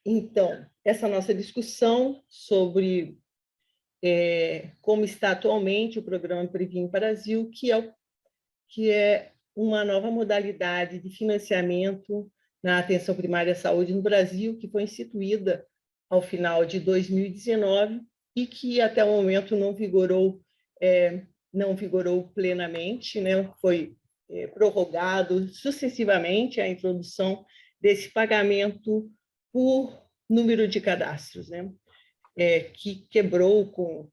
Então, essa nossa discussão sobre como está atualmente o programa Previne Brasil, que é uma nova modalidade de financiamento na atenção primária à saúde no Brasil, que foi instituída ao final de 2019 e que até o momento não vigorou plenamente, né? Foi prorrogado sucessivamente a introdução desse pagamento por número de cadastros, né? Que quebrou com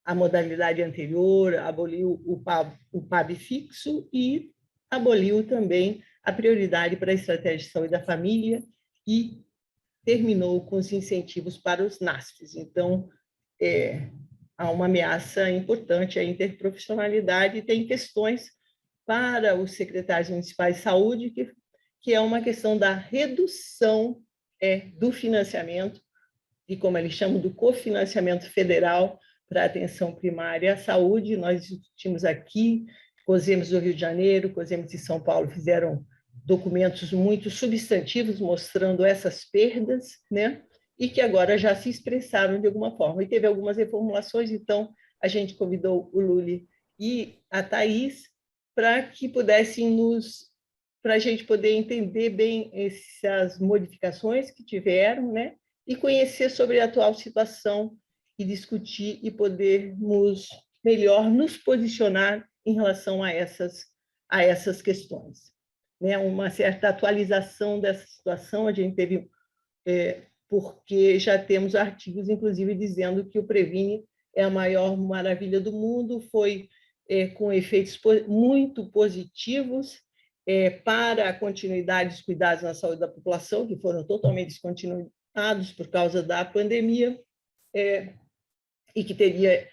a modalidade anterior, aboliu o PAB fixo e aboliu também a prioridade para a estratégia de saúde da família e terminou com os incentivos para os NASFs. Então, há uma ameaça importante à interprofissionalidade e tem questões para os secretários municipais de saúde, que é uma questão da redução do financiamento, e como eles chamam, do cofinanciamento federal para a atenção primária à saúde. Nós discutimos aqui, COSEMES do Rio de Janeiro, COSEMES de São Paulo fizeram documentos muito substantivos mostrando essas perdas, né? E que agora já se expressaram de alguma forma. E teve algumas reformulações, então a gente convidou o Luli e a Thaís para que pudessem para a gente poder entender bem essas modificações que tiveram, né? E conhecer sobre a atual situação e discutir e podermos melhor nos posicionar em relação a essas questões. Né? Uma certa atualização dessa situação a gente teve, porque já temos artigos, inclusive, dizendo que o Previne é a maior maravilha do mundo, foi com efeitos muito positivos para a continuidade dos cuidados na saúde da população, que foram totalmente descontinuados por causa da pandemia, e que teria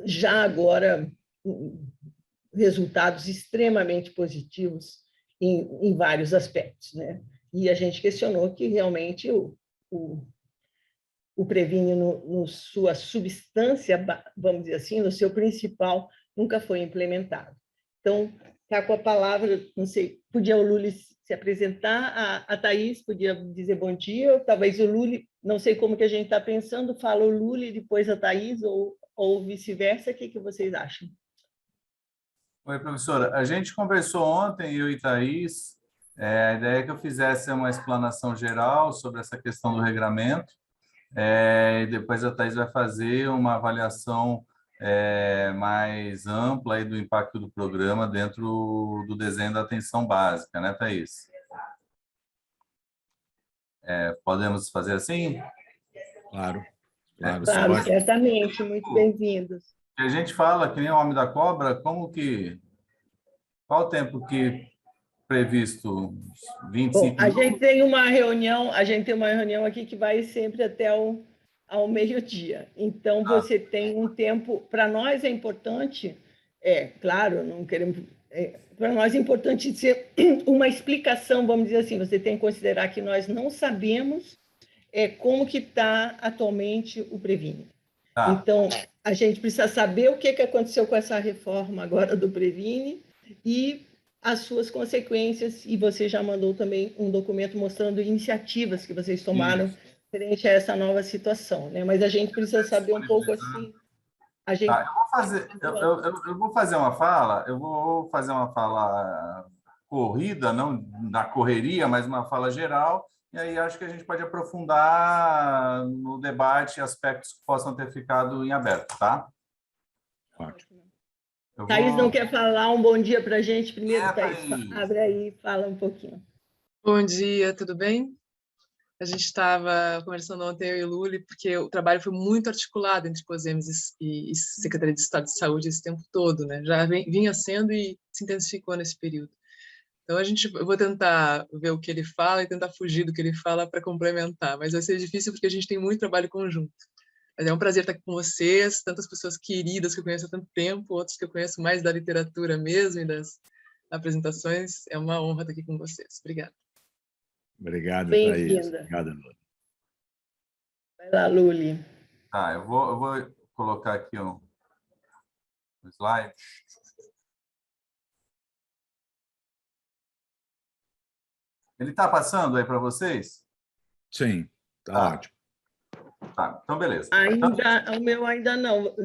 já agora resultados extremamente positivos em vários aspectos, né? E a gente questionou que realmente o Previne, no sua substância, vamos dizer assim, no seu principal, nunca foi implementado. Então, está com a palavra, não sei, podia o Luli se apresentar, a Thaís podia dizer bom dia, ou talvez o Luli, não sei como que a gente está pensando, fala o Luli, depois a Thaís, ou vice-versa, o que vocês acham? Oi, professora. A gente conversou ontem, eu e Thaís, a ideia é que eu fizesse uma explanação geral sobre essa questão do regramento, e depois a Thaís vai fazer uma avaliação mais ampla aí do impacto do programa dentro do desenho da atenção básica, né, Thaís? Podemos fazer assim? Claro, Claro, pode. certamente, muito bem-vindos. A gente fala que nem o Homem da Cobra, qual o tempo que previsto? 25 Bom, a minutos? gente tem uma reunião aqui que vai sempre até ao meio-dia. Então, você tem um tempo, para nós é importante, claro, não queremos, para nós é importante ser uma explicação, vamos dizer assim, você tem que considerar que nós não sabemos como que está atualmente o Previne. Tá. Então, a gente precisa saber o que aconteceu com essa reforma agora do Previne e as suas consequências, e você já mandou também um documento mostrando iniciativas que vocês tomaram frente a essa nova situação, né? Mas a gente precisa saber um pouco assim. Tá, eu vou fazer uma fala, corrida, não na correria, mas uma fala geral, e aí acho que a gente pode aprofundar no debate aspectos que possam ter ficado em aberto, tá? Ótimo. Thaís não quer falar um bom dia para a gente? Primeiro, Thaís, abre aí e fala um pouquinho. Bom dia, tudo bem? A gente estava conversando ontem, eu e o Luli, porque o trabalho foi muito articulado entre COSEMES e Secretaria de Estado de Saúde esse tempo todo, né? Já vinha sendo e se intensificou nesse período. Então, eu vou tentar ver o que ele fala e tentar fugir do que ele fala para complementar, mas vai ser difícil porque a gente tem muito trabalho conjunto. Mas é um prazer estar aqui com vocês, tantas pessoas queridas que eu conheço há tanto tempo, outros que eu conheço mais da literatura mesmo e das apresentações. É uma honra estar aqui com vocês. Obrigada. Obrigado, Thaís. Obrigada, Luli. Vai lá, Luli. Tá, eu vou colocar aqui um slide. Ele está passando aí para vocês? Sim, está Tá. ótimo. Tá, então beleza. O meu ainda não,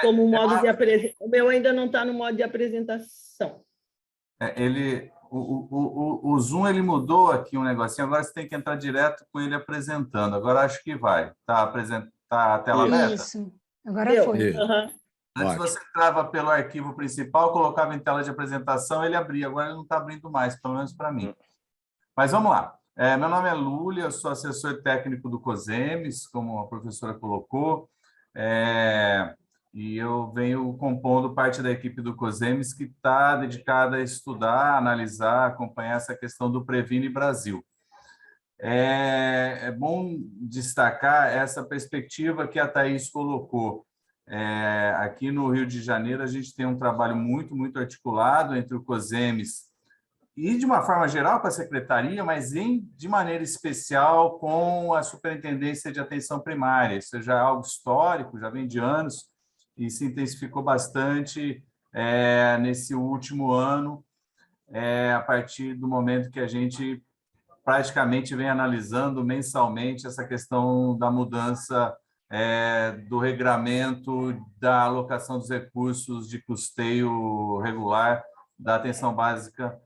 como modo de o meu ainda não está no modo de apresentação. O Zoom ele mudou aqui um negocinho, agora você tem que entrar direto com ele apresentando. Agora acho que vai. Tá a tela aberta? Isso, agora foi. Isso. Uhum. Antes Ótimo. você entrava pelo arquivo principal, colocava em tela de apresentação, ele abria. Agora ele não está abrindo mais, pelo menos para mim. Mas vamos lá. Meu nome é Lúlia, eu sou assessor técnico do COSEMES, como a professora colocou, e eu venho compondo parte da equipe do COSEMES que está dedicada a estudar, analisar, acompanhar essa questão do Previne Brasil. É bom destacar essa perspectiva que a Thaís colocou. Aqui no Rio de Janeiro, a gente tem um trabalho muito articulado entre o COSEMES e, de uma forma geral, com a Secretaria, mas de maneira especial com a Superintendência de Atenção Primária. Isso já é algo histórico, já vem de anos, e se intensificou bastante nesse último ano, a partir do momento que a gente praticamente vem analisando mensalmente essa questão da mudança do regramento da alocação dos recursos de custeio regular da atenção básica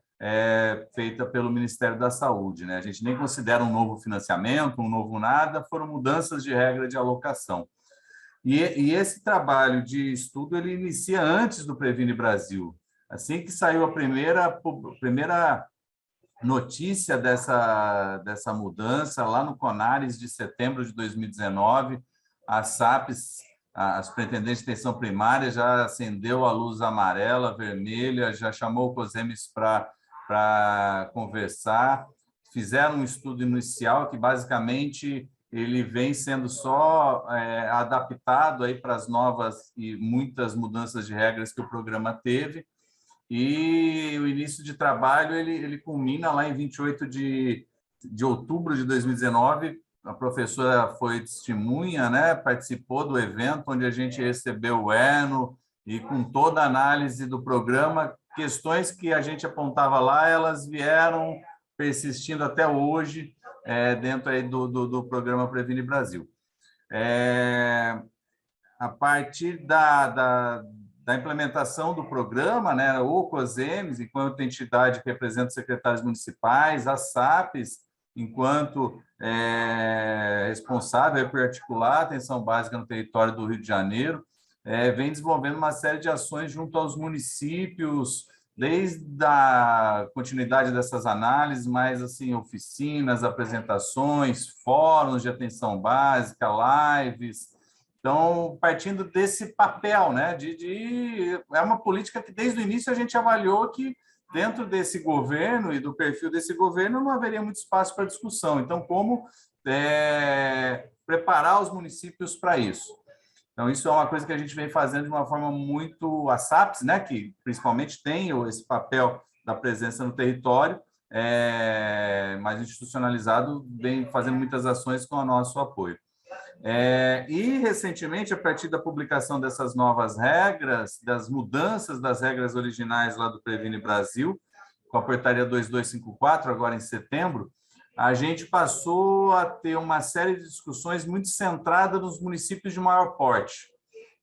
feita pelo Ministério da Saúde, né? A gente nem considera um novo financiamento, um novo nada, foram mudanças de regra de alocação. E esse trabalho de estudo ele inicia antes do Previne Brasil. Assim que saiu a primeira notícia dessa mudança, lá no CONARES de setembro de 2019, a SAPES, a Superintendente de Atenção Primária, já acendeu a luz amarela, vermelha, já chamou o COSEMES para conversar, fizeram um estudo inicial que, basicamente, ele vem sendo só adaptado aí para as novas e muitas mudanças de regras que o programa teve, e o início de trabalho ele culmina lá em 28 de outubro de 2019. A professora foi testemunha, né? Participou do evento onde a gente recebeu o ENO e com toda a análise do programa, questões que a gente apontava lá, elas vieram persistindo até hoje dentro aí do programa Previne Brasil. A partir da implementação do programa, né, o COSEMES, enquanto entidade que representa os secretários municipais, a SAPES, enquanto responsável por articular a atenção básica no território do Rio de Janeiro, vem desenvolvendo uma série de ações junto aos municípios, desde a continuidade dessas análises, mais assim, oficinas, apresentações, fóruns de atenção básica, lives. Então, partindo desse papel, né, é uma política que desde o início a gente avaliou que dentro desse governo e do perfil desse governo não haveria muito espaço para discussão. Então, como preparar os municípios para isso? Então, isso é uma coisa que a gente vem fazendo de uma forma muito... A SAPES, né, que principalmente tem esse papel da presença no território, mais institucionalizado, vem fazendo muitas ações com o nosso apoio. E, recentemente, a partir da publicação dessas novas regras, das mudanças das regras originais lá do Previne Brasil, com a portaria 2254, agora em setembro, a gente passou a ter uma série de discussões muito centrada nos municípios de maior porte,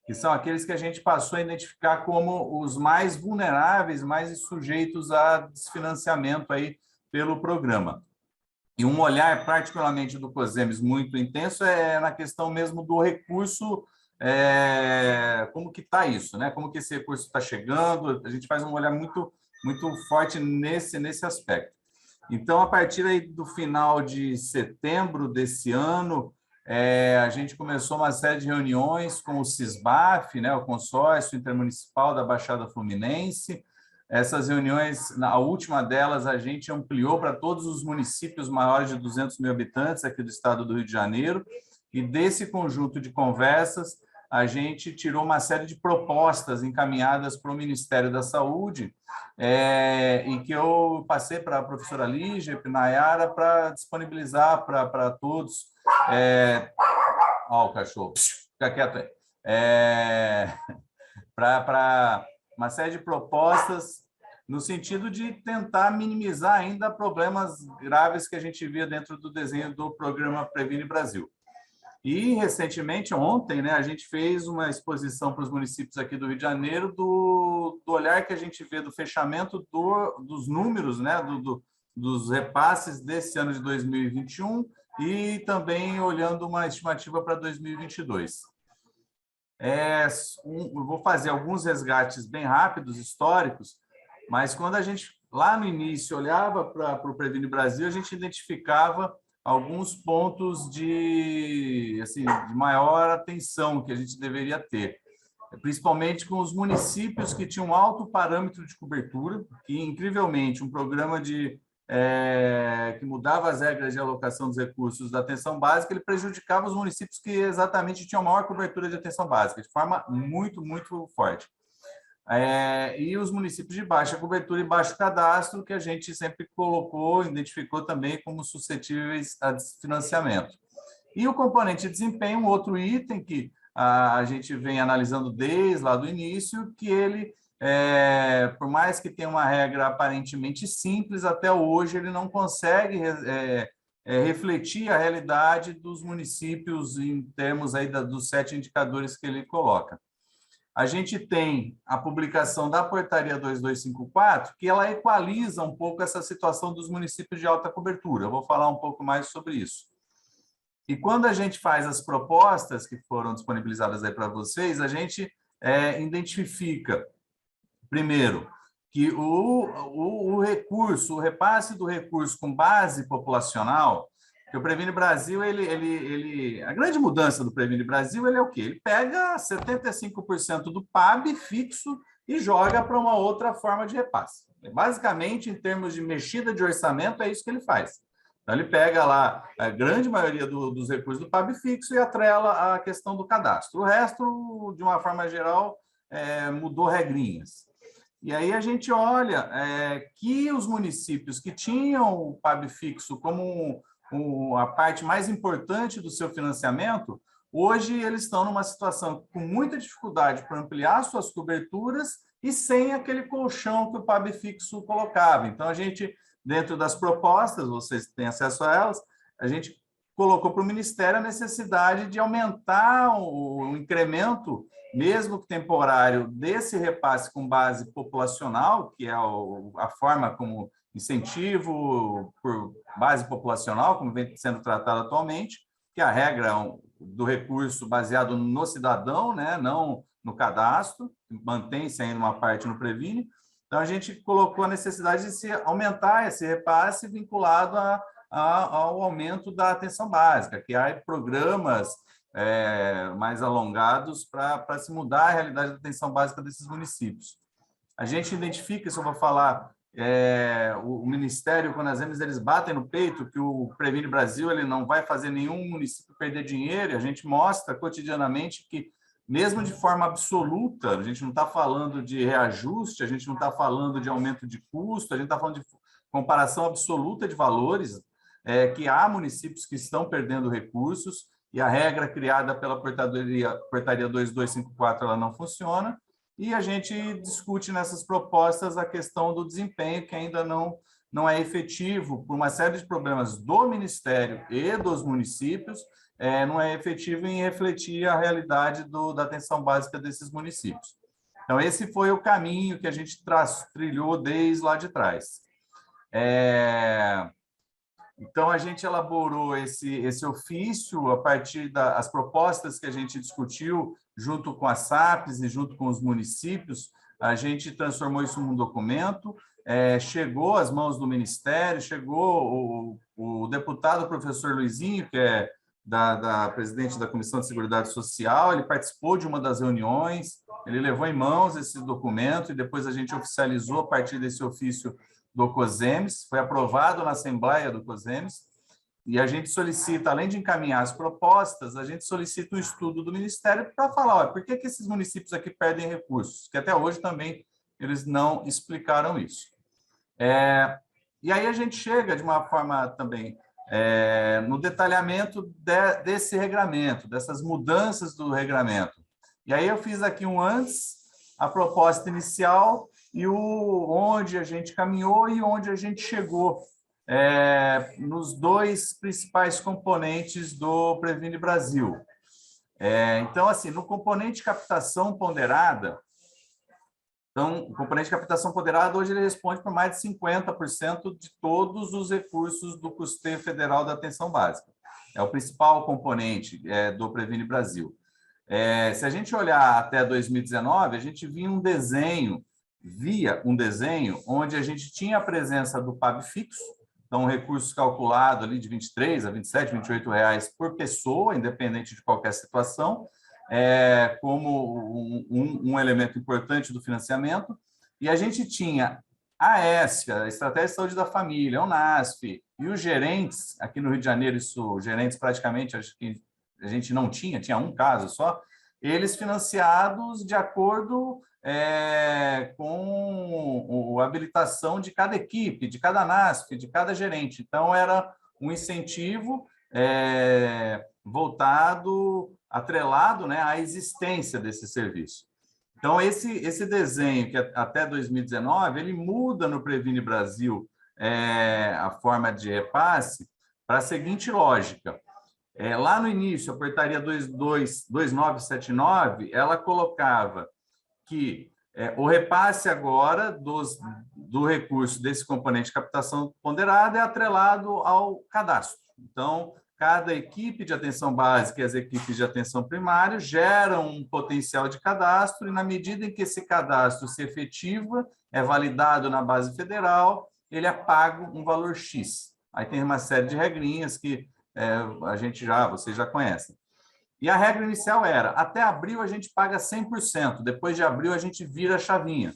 que são aqueles que a gente passou a identificar como os mais vulneráveis, mais sujeitos a desfinanciamento aí pelo programa. E um olhar particularmente do COSEMES muito intenso na questão mesmo do recurso, como que está isso, né? Como que esse recurso está chegando, a gente faz um olhar muito forte nesse aspecto. Então, a partir aí do final de setembro desse ano, a gente começou uma série de reuniões com o CISBAF, né, o Consórcio Intermunicipal da Baixada Fluminense. Essas reuniões, a última delas, a gente ampliou para todos os municípios maiores de 200 mil habitantes aqui do estado do Rio de Janeiro, e desse conjunto de conversas, a gente tirou uma série de propostas encaminhadas para o Ministério da Saúde, e que eu passei para a professora Lígia e para a Nayara para disponibilizar para todos. Ó, o cachorro, fica quieto aí. Para uma série de propostas no sentido de tentar minimizar ainda problemas graves que a gente via dentro do desenho do programa Previne Brasil. E, recentemente, ontem, né, a gente fez uma exposição para os municípios aqui do Rio de Janeiro do olhar que a gente vê do fechamento dos números, né, dos repasses desse ano de 2021 e também olhando uma estimativa para 2022. Eu vou fazer alguns resgates bem rápidos, históricos, mas quando a gente, lá no início, olhava para o Previne Brasil, a gente identificava alguns pontos de maior atenção que a gente deveria ter, principalmente com os municípios que tinham alto parâmetro de cobertura, que, incrivelmente, um programa que mudava as regras de alocação dos recursos da atenção básica, ele prejudicava os municípios que exatamente tinham maior cobertura de atenção básica, de forma muito, muito forte. E os municípios de baixa cobertura e baixo cadastro, que a gente sempre colocou, identificou também como suscetíveis a desfinanciamento. E o componente de desempenho, um outro item que a gente vem analisando desde lá do início, que ele, por mais que tenha uma regra aparentemente simples, até hoje ele não consegue refletir a realidade dos municípios em termos aí dos 7 indicadores que ele coloca. A gente tem a publicação da Portaria 2254, que ela equaliza um pouco essa situação dos municípios de alta cobertura. Eu vou falar um pouco mais sobre isso. E quando a gente faz as propostas que foram disponibilizadas aí para vocês, a gente identifica, primeiro, que o repasse do recurso com base populacional, que o Previne Brasil, a grande mudança do Previne Brasil, ele é o quê? Ele pega 75% do PAB fixo e joga para uma outra forma de repasse. Basicamente, em termos de mexida de orçamento, é isso que ele faz. Então, ele pega lá a grande maioria dos recursos do PAB fixo e atrela a questão do cadastro. O resto, de uma forma geral, mudou regrinhas. E aí a gente olha que os municípios que tinham o PAB fixo como a parte mais importante do seu financiamento, hoje eles estão numa situação com muita dificuldade para ampliar suas coberturas e sem aquele colchão que o PAB fixo colocava. Então, a gente, dentro das propostas, vocês têm acesso a elas, a gente colocou para o Ministério a necessidade de aumentar o incremento, mesmo que temporário, desse repasse com base populacional, que é a forma como incentivo por base populacional, como vem sendo tratado atualmente, que é a regra do recurso baseado no cidadão, né, não no cadastro, mantém-se ainda uma parte no Previne. Então, a gente colocou a necessidade de se aumentar esse repasse vinculado ao aumento da atenção básica, que há programas mais alongados para se mudar a realidade da atenção básica desses municípios. A gente identifica, isso eu vou falar, o Ministério, quando as eles batem no peito que o Previne Brasil ele não vai fazer nenhum município perder dinheiro, e a gente mostra cotidianamente que, mesmo de forma absoluta, a gente não está falando de reajuste, a gente não está falando de aumento de custo, a gente está falando de comparação absoluta de valores, que há municípios que estão perdendo recursos, e a regra criada pela Portaria 2254 ela não funciona, e a gente discute nessas propostas a questão do desempenho, que ainda não é efetivo, por uma série de problemas do Ministério e dos municípios, não é efetivo em refletir a realidade da atenção básica desses municípios. Então, esse foi o caminho que a gente trilhou desde lá de trás. Então, a gente elaborou esse ofício a partir das propostas que a gente discutiu junto com a SAPES e junto com os municípios. A gente transformou isso num documento, chegou às mãos do Ministério, chegou o deputado professor Luizinho, que é da presidente da Comissão de Seguridade Social, ele participou de uma das reuniões, ele levou em mãos esse documento e depois a gente oficializou a partir desse ofício do COSEMES, foi aprovado na Assembleia do COSEMES, e a gente solicita, além de encaminhar as propostas, a gente solicita um estudo do Ministério para falar, olha, por que esses municípios aqui perdem recursos? Que até hoje também eles não explicaram isso. E aí a gente chega de uma forma também no detalhamento desse regramento, dessas mudanças do regramento. E aí eu fiz aqui um antes, a proposta inicial e onde a gente caminhou e onde a gente chegou nos dois principais componentes do Previne Brasil. Então, assim, no componente captação ponderada, então, o componente de captação ponderada, hoje ele responde por mais de 50% de todos os recursos do custeio federal da atenção básica. É o principal componente do Previne Brasil. Se a gente olhar até 2019, a gente via um desenho onde a gente tinha a presença do PAB fixo, então, um recurso calculado ali de R$ 23 a R$ 27, R$ 28 por pessoa, independente de qualquer situação, como um elemento importante do financiamento, e a gente tinha a ESFA, a Estratégia de Saúde da Família, a UNASF, e os gerentes, aqui no Rio de Janeiro, gerentes praticamente, acho que a gente não tinha um caso só, eles financiados de acordo com a habilitação de cada equipe, de cada NASF, de cada gerente. Então, era um incentivo atrelado, né, à existência desse serviço. Então, esse desenho, que até 2019, ele muda no Previne Brasil a forma de repasse para a seguinte lógica. Lá no início, a portaria 2979, ela colocava que o repasse agora do recurso desse componente de captação ponderada é atrelado ao cadastro. Então, cada equipe de atenção básica e as equipes de atenção primária geram um potencial de cadastro, e na medida em que esse cadastro se efetiva, é validado na base federal, ele é pago um valor X. Aí tem uma série de regrinhas que vocês já conhecem. E a regra inicial era, até abril a gente paga 100%, depois de abril a gente vira a chavinha,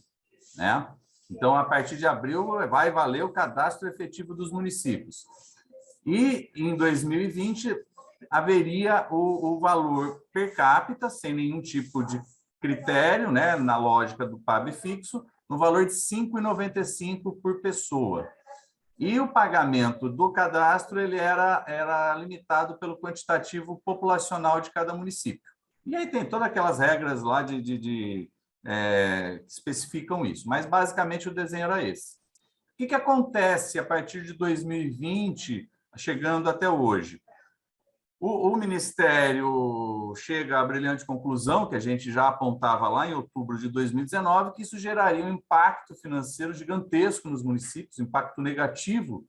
né? Então, a partir de abril vai valer o cadastro efetivo dos municípios. E em 2020 haveria o valor per capita, sem nenhum tipo de critério, né, na lógica do PAB fixo, no valor de R$ 5,95 por pessoa. E o pagamento do cadastro ele era limitado pelo quantitativo populacional de cada município. E aí tem todas aquelas regras lá que especificam isso, mas basicamente o desenho era esse. O que acontece a partir de 2020, chegando até hoje? O Ministério chega à brilhante conclusão, que a gente já apontava lá em outubro de 2019, que isso geraria um impacto financeiro gigantesco nos municípios, impacto negativo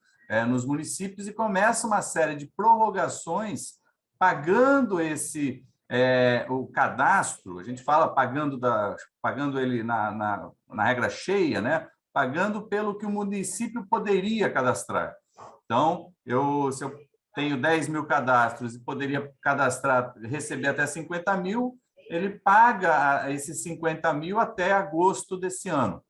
nos municípios, e começa uma série de prorrogações pagando o cadastro, a gente fala pagando ele na regra cheia, né? Pagando pelo que o município poderia cadastrar. Então, se eu tenho 10 mil cadastros e poderia receber até 50 mil, ele paga esses 50 mil até agosto desse ano.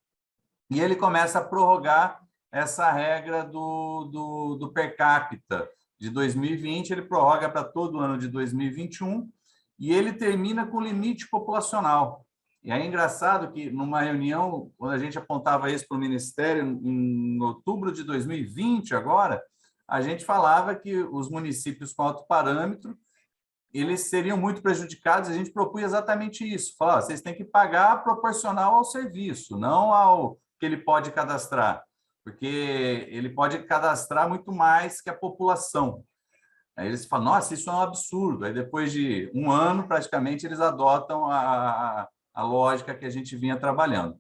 E ele começa a prorrogar essa regra do per capita de 2020, ele prorroga para todo o ano de 2021, e ele termina com limite populacional. E é engraçado que, numa reunião, quando a gente apontava isso para o Ministério, em outubro de 2020, agora, a gente falava que os municípios com alto parâmetro, eles seriam muito prejudicados, a gente propunha exatamente isso. Falar, vocês têm que pagar proporcional ao serviço, não ao que ele pode cadastrar, porque ele pode cadastrar muito mais que a população. Aí eles falam, nossa, isso é um absurdo. Aí depois de um ano, praticamente, eles adotam a lógica que a gente vinha trabalhando.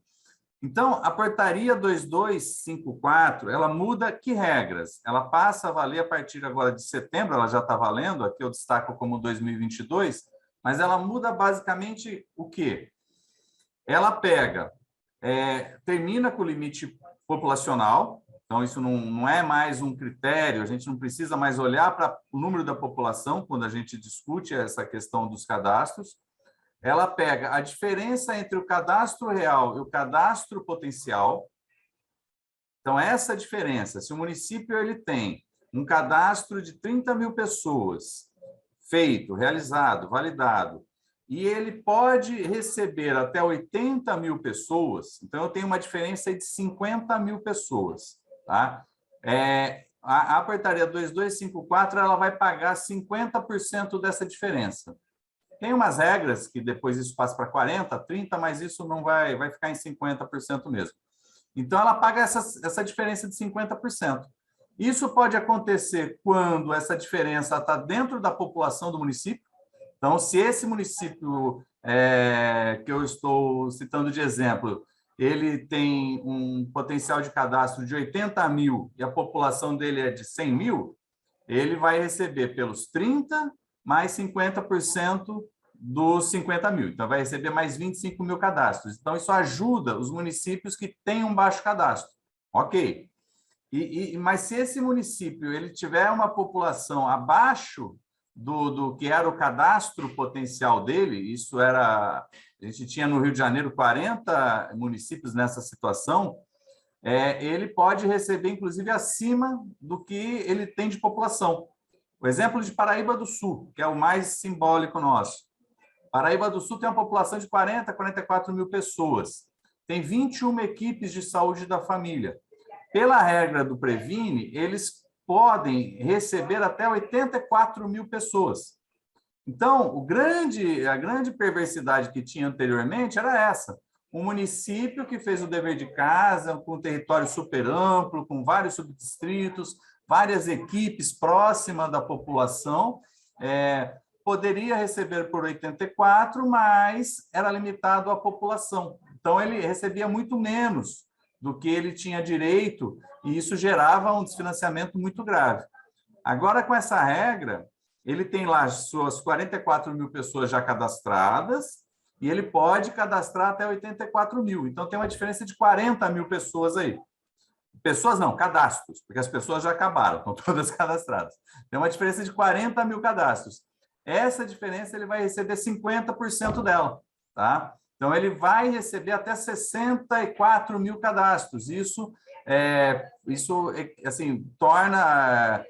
Então, a portaria 2254, ela muda que regras? Ela passa a valer a partir agora de setembro, ela já está valendo, aqui eu destaco como 2022, mas ela muda basicamente o quê? Ela termina com o limite populacional, então isso não é mais um critério, a gente não precisa mais olhar para o número da população quando a gente discute essa questão dos cadastros. Ela pega a diferença entre o cadastro real e o cadastro potencial. Então, essa diferença, se o município ele tem um cadastro de 30 mil pessoas feito, realizado, validado, e ele pode receber até 80 mil pessoas, então eu tenho uma diferença de 50 mil pessoas. Tá? A portaria 2254 ela vai pagar 50% dessa diferença. Tem umas regras que depois isso passa para 40%, 30%, mas isso não vai ficar em 50% mesmo. Então, ela paga essa diferença de 50%. Isso pode acontecer quando essa diferença está dentro da população do município. Então, se esse município que eu estou citando de exemplo, ele tem um potencial de cadastro de 80 mil e a população dele é de 100 mil, ele vai receber pelos 30 mais 50% dos 50 mil. Então, vai receber mais 25 mil cadastros. Então, isso ajuda os municípios que têm um baixo cadastro. Ok. Mas se esse município ele tiver uma população abaixo do que era o cadastro potencial dele, isso era... A gente tinha no Rio de Janeiro 40 municípios nessa situação, ele pode receber, inclusive, acima do que ele tem de população. O exemplo de Paraíba do Sul, que é o mais simbólico nosso. Paraíba do Sul tem uma população de 40 a 44 mil pessoas. Tem 21 equipes de saúde da família. Pela regra do Previne, eles podem receber até 84 mil pessoas. Então, a grande perversidade que tinha anteriormente era essa. Um município que fez o dever de casa, com um território super amplo, com vários subdistritos, várias equipes próximas da população, poderia receber por 84, mas era limitado à população. Então, ele recebia muito menos do que ele tinha direito, e isso gerava um desfinanciamento muito grave. Agora, com essa regra, ele tem lá as suas 44 mil pessoas já cadastradas, e ele pode cadastrar até 84 mil. Então, tem uma diferença de 40 mil pessoas aí. Pessoas não, cadastros, porque as pessoas já acabaram, estão todas cadastradas. Tem uma diferença de 40 mil cadastros. Essa diferença ele vai receber 50% dela, tá? Então, ele vai receber até 64 mil cadastros. Isso assim, torna...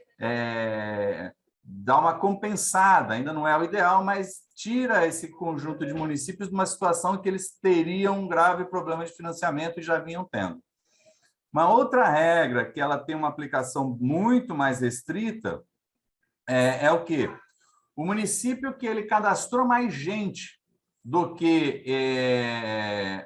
dá uma compensada, ainda não é o ideal, mas tira esse conjunto de municípios de uma situação em que eles teriam um grave problema de financiamento e já vinham tendo. Uma outra regra que ela tem uma aplicação muito mais restrita é o quê? O município que ele cadastrou mais gente do que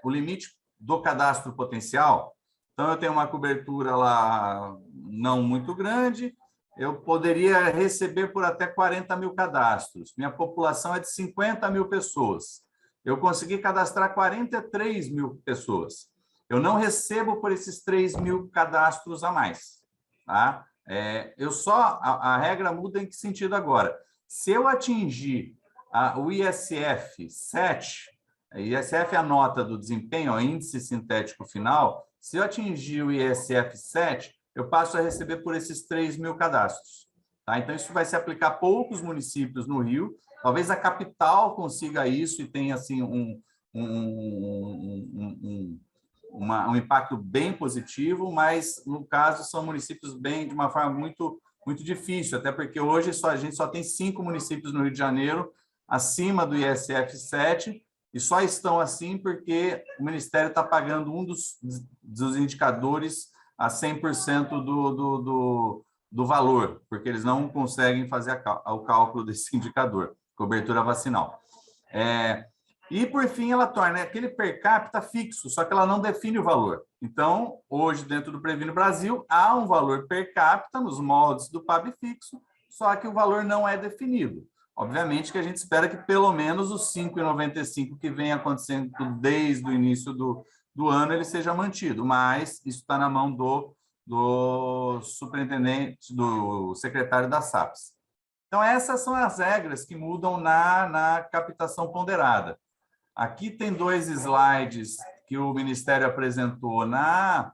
o limite do cadastro potencial. Então, eu tenho uma cobertura lá não muito grande, eu poderia receber por até 40 mil cadastros. Minha população é de 50 mil pessoas. Eu consegui cadastrar 43 mil pessoas. Eu não recebo por esses 3 mil cadastros a mais. Tá? A regra muda em que sentido agora? Se eu atingir o ISF 7, ISF é a nota do desempenho, o índice sintético final, se eu atingir o ISF 7, eu passo a receber por esses 3 mil cadastros. Tá? Então, isso vai se aplicar a poucos municípios no Rio. Talvez a capital consiga isso e tenha assim, um impacto bem positivo, mas, no caso, são municípios de uma forma muito, muito difícil, até porque hoje a gente só tem 5 municípios no Rio de Janeiro acima do ISF 7, e só estão assim porque o Ministério está pagando um dos indicadores a 100% do valor, porque eles não conseguem fazer o cálculo desse indicador, cobertura vacinal. E, por fim, ela torna aquele per capita fixo, só que ela não define o valor. Então, hoje, dentro do Previne Brasil, há um valor per capita nos moldes do PAB fixo, só que o valor não é definido. Obviamente que a gente espera que pelo menos os 5,95 que vem acontecendo desde o início do ano ele seja mantido, mas isso está na mão do superintendente, do secretário da SAPES. Então, essas são as regras que mudam na captação ponderada. Aqui tem 2 slides que o Ministério apresentou na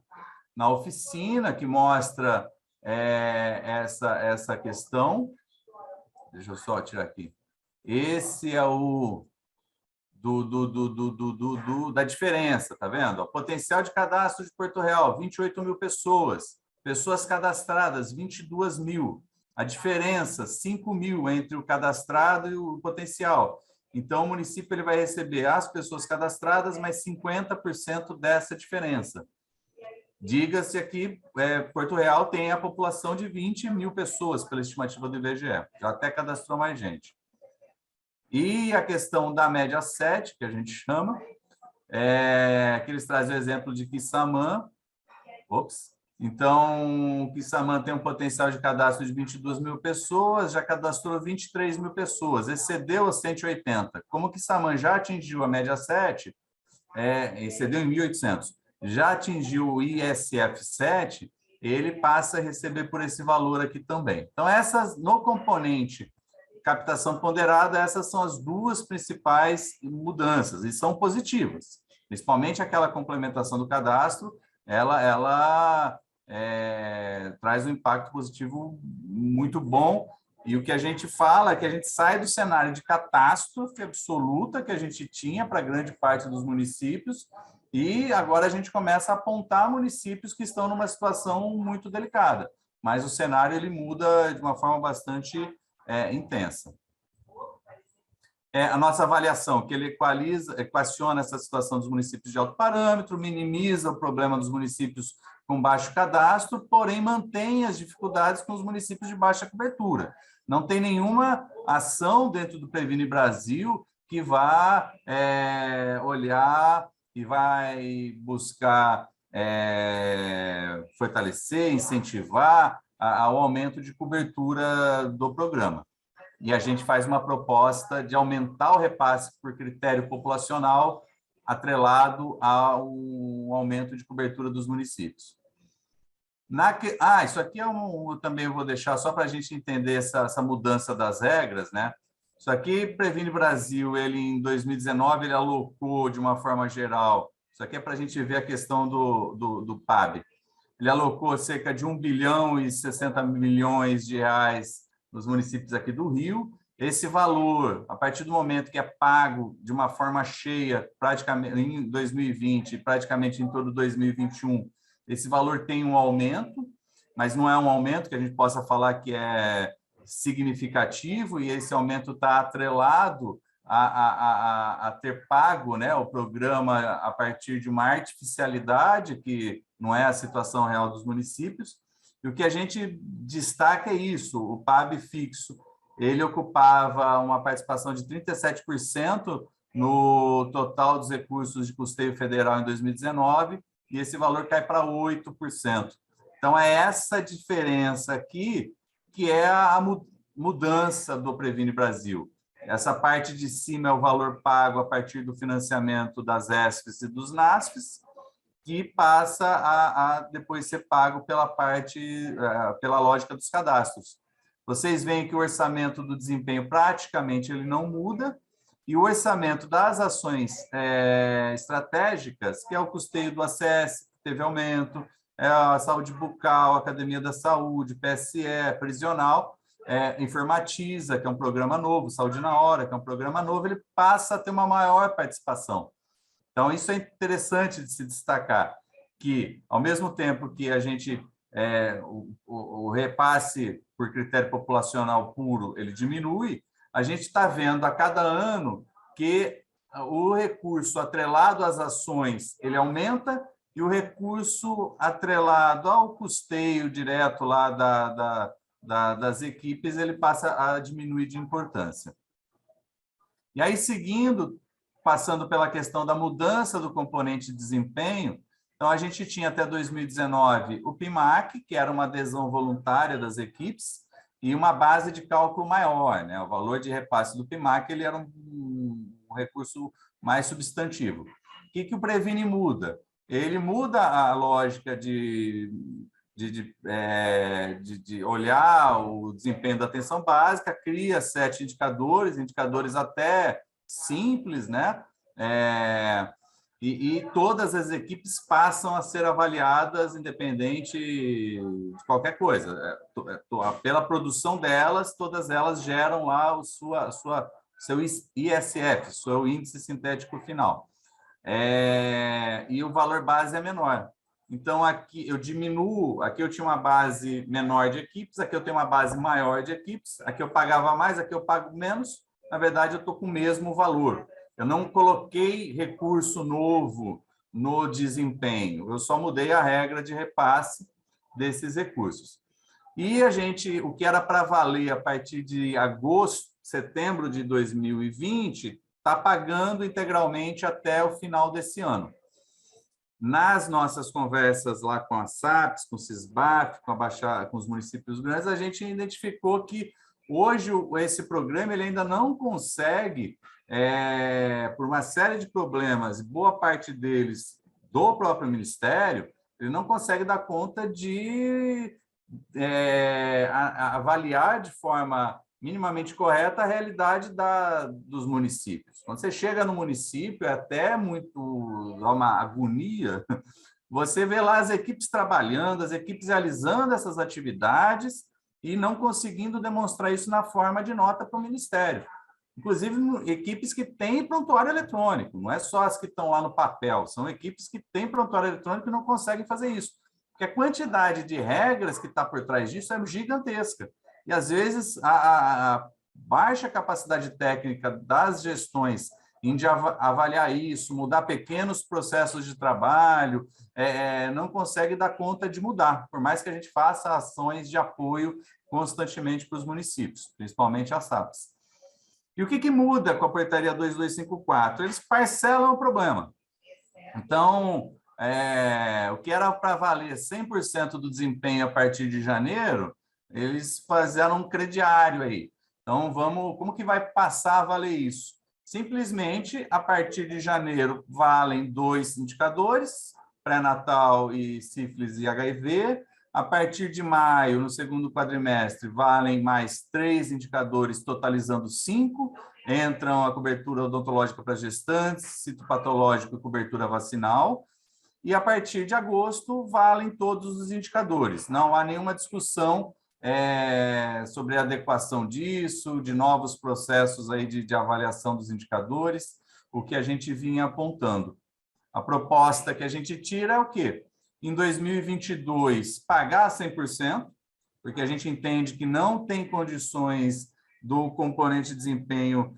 oficina, que mostra essa questão. Deixa eu só tirar aqui. Esse é o da diferença, tá vendo? O potencial de cadastro de Porto Real, 28 mil pessoas. Pessoas cadastradas, 22 mil. A diferença, 5 mil entre o cadastrado e o potencial. Então, o município ele vai receber as pessoas cadastradas, mais 50% dessa diferença. Diga-se aqui, Porto Real tem a população de 20 mil pessoas, pela estimativa do IBGE. Já até cadastrou mais gente. E a questão da média 7, que a gente chama, que eles trazem o exemplo de Quissamã, Ops. Então, o Quissamã tem um potencial de cadastro de 22 mil pessoas, já cadastrou 23 mil pessoas, excedeu as 180. Como o Quissamã já atingiu a média 7, excedeu em 1.800, já atingiu o ISF 7, ele passa a receber por esse valor aqui também. Então, no componente captação ponderada, essas são as duas principais mudanças, e são positivas, principalmente aquela complementação do cadastro, ela traz um impacto positivo muito bom, e o que a gente fala é que a gente sai do cenário de catástrofe absoluta que a gente tinha para grande parte dos municípios, e agora a gente começa a apontar municípios que estão numa situação muito delicada, mas o cenário ele muda de uma forma bastante intensa. A nossa avaliação, que ele equaciona essa situação dos municípios de alto parâmetro, minimiza o problema dos municípios com baixo cadastro, porém mantém as dificuldades com os municípios de baixa cobertura. Não tem nenhuma ação dentro do Previne Brasil que vá olhar e vai buscar fortalecer, incentivar ao aumento de cobertura do programa. E a gente faz uma proposta de aumentar o repasse por critério populacional atrelado ao aumento de cobertura dos municípios. Isso aqui eu também vou deixar só para a gente entender essa mudança das regras, né? Isso aqui, Previne Brasil, ele em 2019, ele alocou de uma forma geral, isso aqui é para a gente ver a questão do PAB, ele alocou cerca de 1 bilhão e 60 milhões de reais nos municípios aqui do Rio. Esse valor, a partir do momento que é pago de uma forma cheia, praticamente em 2020, praticamente em todo 2021, esse valor tem um aumento, mas não é um aumento que a gente possa falar que é significativo, e esse aumento está atrelado a ter pago, né, o programa a partir de uma artificialidade, que não é a situação real dos municípios. E o que a gente destaca é isso: o PAB fixo, ele ocupava uma participação de 37% no total dos recursos de custeio federal em 2019, e esse valor cai para 8%. Então, é essa diferença aqui que é a mudança do Previne Brasil. Essa parte de cima é o valor pago a partir do financiamento das ESFs e dos NASFs, que passa a depois ser pago pela lógica dos cadastros. Vocês veem que o orçamento do desempenho praticamente ele não muda, e o orçamento das ações estratégicas, que é o custeio do ACS, que teve aumento, a saúde bucal, a Academia da Saúde, PSE, prisional, Informatiza, que é um programa novo, Saúde na Hora, que é um programa novo, ele passa a ter uma maior participação. Então, isso é interessante de se destacar, que, ao mesmo tempo que a gente, o repasse por critério populacional puro, ele diminui, a gente está vendo a cada ano que o recurso atrelado às ações, ele aumenta, e o recurso atrelado ao custeio direto lá das equipes, ele passa a diminuir de importância. E aí, passando pela questão da mudança do componente de desempenho, então a gente tinha até 2019 o PIMAC, que era uma adesão voluntária das equipes, e uma base de cálculo maior, né? O valor de repasse do PIMAC ele era um recurso mais substantivo. O que o Previne muda? Ele muda a lógica de olhar o desempenho da atenção básica, cria 7 indicadores até simples, né? E todas as equipes passam a ser avaliadas independente de qualquer coisa. Pela produção delas, todas elas geram lá o seu ISF, seu índice sintético final. E o valor base é menor. Então, aqui eu diminuo, aqui eu tinha uma base menor de equipes, aqui eu tenho uma base maior de equipes, aqui eu pagava mais, aqui eu pago menos, na verdade eu estou com o mesmo valor. Eu não coloquei recurso novo no desempenho, eu só mudei a regra de repasse desses recursos. E o que era para valer a partir de setembro de 2020, está pagando integralmente até o final desse ano. nas nossas conversas lá com a SAPES, com o Sisbaf, com os municípios grandes, a gente identificou que hoje esse programa ele ainda não consegue, por uma série de problemas, boa parte deles do próprio Ministério, ele não consegue dar conta de avaliar de forma minimamente correta a realidade dos municípios. Quando você chega no município, é até uma agonia, você vê lá as equipes trabalhando, as equipes realizando essas atividades e não conseguindo demonstrar isso na forma de nota para o Ministério. Inclusive, equipes que têm prontuário eletrônico, não é só as que estão lá no papel, são equipes que têm prontuário eletrônico e não conseguem fazer isso. Porque a quantidade de regras que está por trás disso é gigantesca. E, às vezes, a baixa capacidade técnica das gestões em de avaliar isso, mudar pequenos processos de trabalho, não consegue dar conta de mudar, por mais que a gente faça ações de apoio constantemente para os municípios, principalmente as SAPs. E o que muda com a portaria 2254? Eles parcelam o problema. Então, o que era para valer 100% do desempenho a partir de janeiro, eles fizeram um crediário aí. Então, como que vai passar a valer isso? Simplesmente, a partir de janeiro, valem 2 indicadores, pré-natal e sífilis e HIV. A partir de maio, no segundo quadrimestre, valem mais 3 indicadores, totalizando 5. Entram a cobertura odontológica para gestantes, citopatológico e cobertura vacinal. E, a partir de agosto, valem todos os indicadores. Não há nenhuma discussão sobre a adequação disso, de novos processos aí de avaliação dos indicadores, o que a gente vinha apontando. A proposta que a gente tira é o quê? Em 2022, pagar 100%, porque a gente entende que não tem condições do componente de desempenho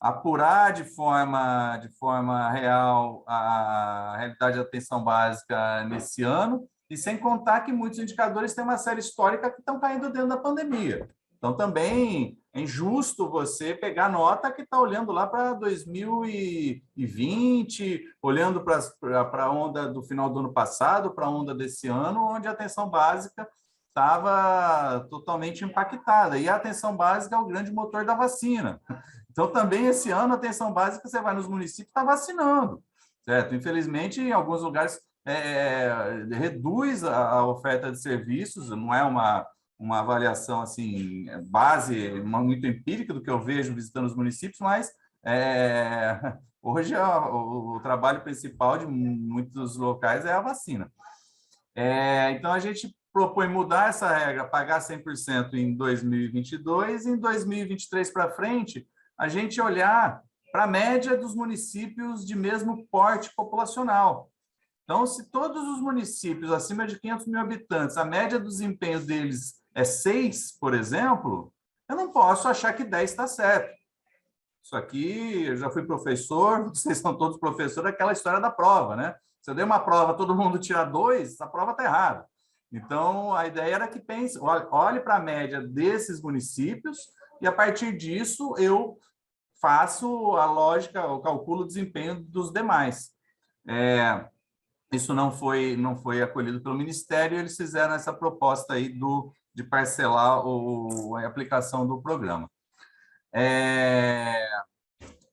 apurar de forma real a realidade da atenção básica nesse ano, e sem contar que muitos indicadores têm uma série histórica que estão caindo dentro da pandemia. Então, também é injusto você pegar nota que está olhando lá para 2020, olhando para a onda do final do ano passado, para a onda desse ano, onde a atenção básica estava totalmente impactada. E a atenção básica é o grande motor da vacina. Então, também esse ano, a atenção básica, você vai nos municípios e está vacinando, certo? Infelizmente, em alguns lugares, reduz a oferta de serviços, não é uma avaliação assim, muito empírica do que eu vejo visitando os municípios, mas hoje o trabalho principal de muitos locais é a vacina. Então, a gente propõe mudar essa regra, pagar 100% em 2022, e em 2023 para frente, a gente olhar para a média dos municípios de mesmo porte populacional. Então, se todos os municípios acima de 500 mil habitantes, a média do desempenho deles é 6, por exemplo, eu não posso achar que 10 está certo. Isso aqui, eu já fui professor, vocês são todos professores, aquela história da prova, né? Se eu dei uma prova, todo mundo tira 2, essa prova está errada. Então, a ideia era que olhe para a média desses municípios e, a partir disso, eu faço a lógica, eu calculo o desempenho dos demais. Isso não foi acolhido pelo Ministério, eles fizeram essa proposta aí de parcelar a aplicação do programa.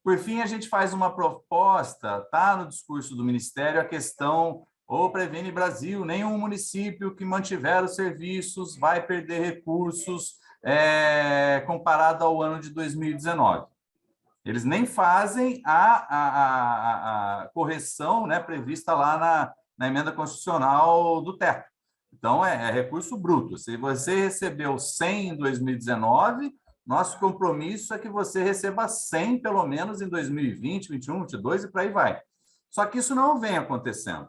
Por fim, a gente faz uma proposta, está no discurso do Ministério, a questão, Previne Brasil, nenhum município que mantiver os serviços vai perder recursos comparado ao ano de 2019. Eles nem fazem a correção, né, prevista lá na emenda constitucional do teto. Então, é recurso bruto. Se você recebeu 100 em 2019, nosso compromisso é que você receba 100, pelo menos, em 2020, 2021, 2022 e por aí vai. Só que isso não vem acontecendo.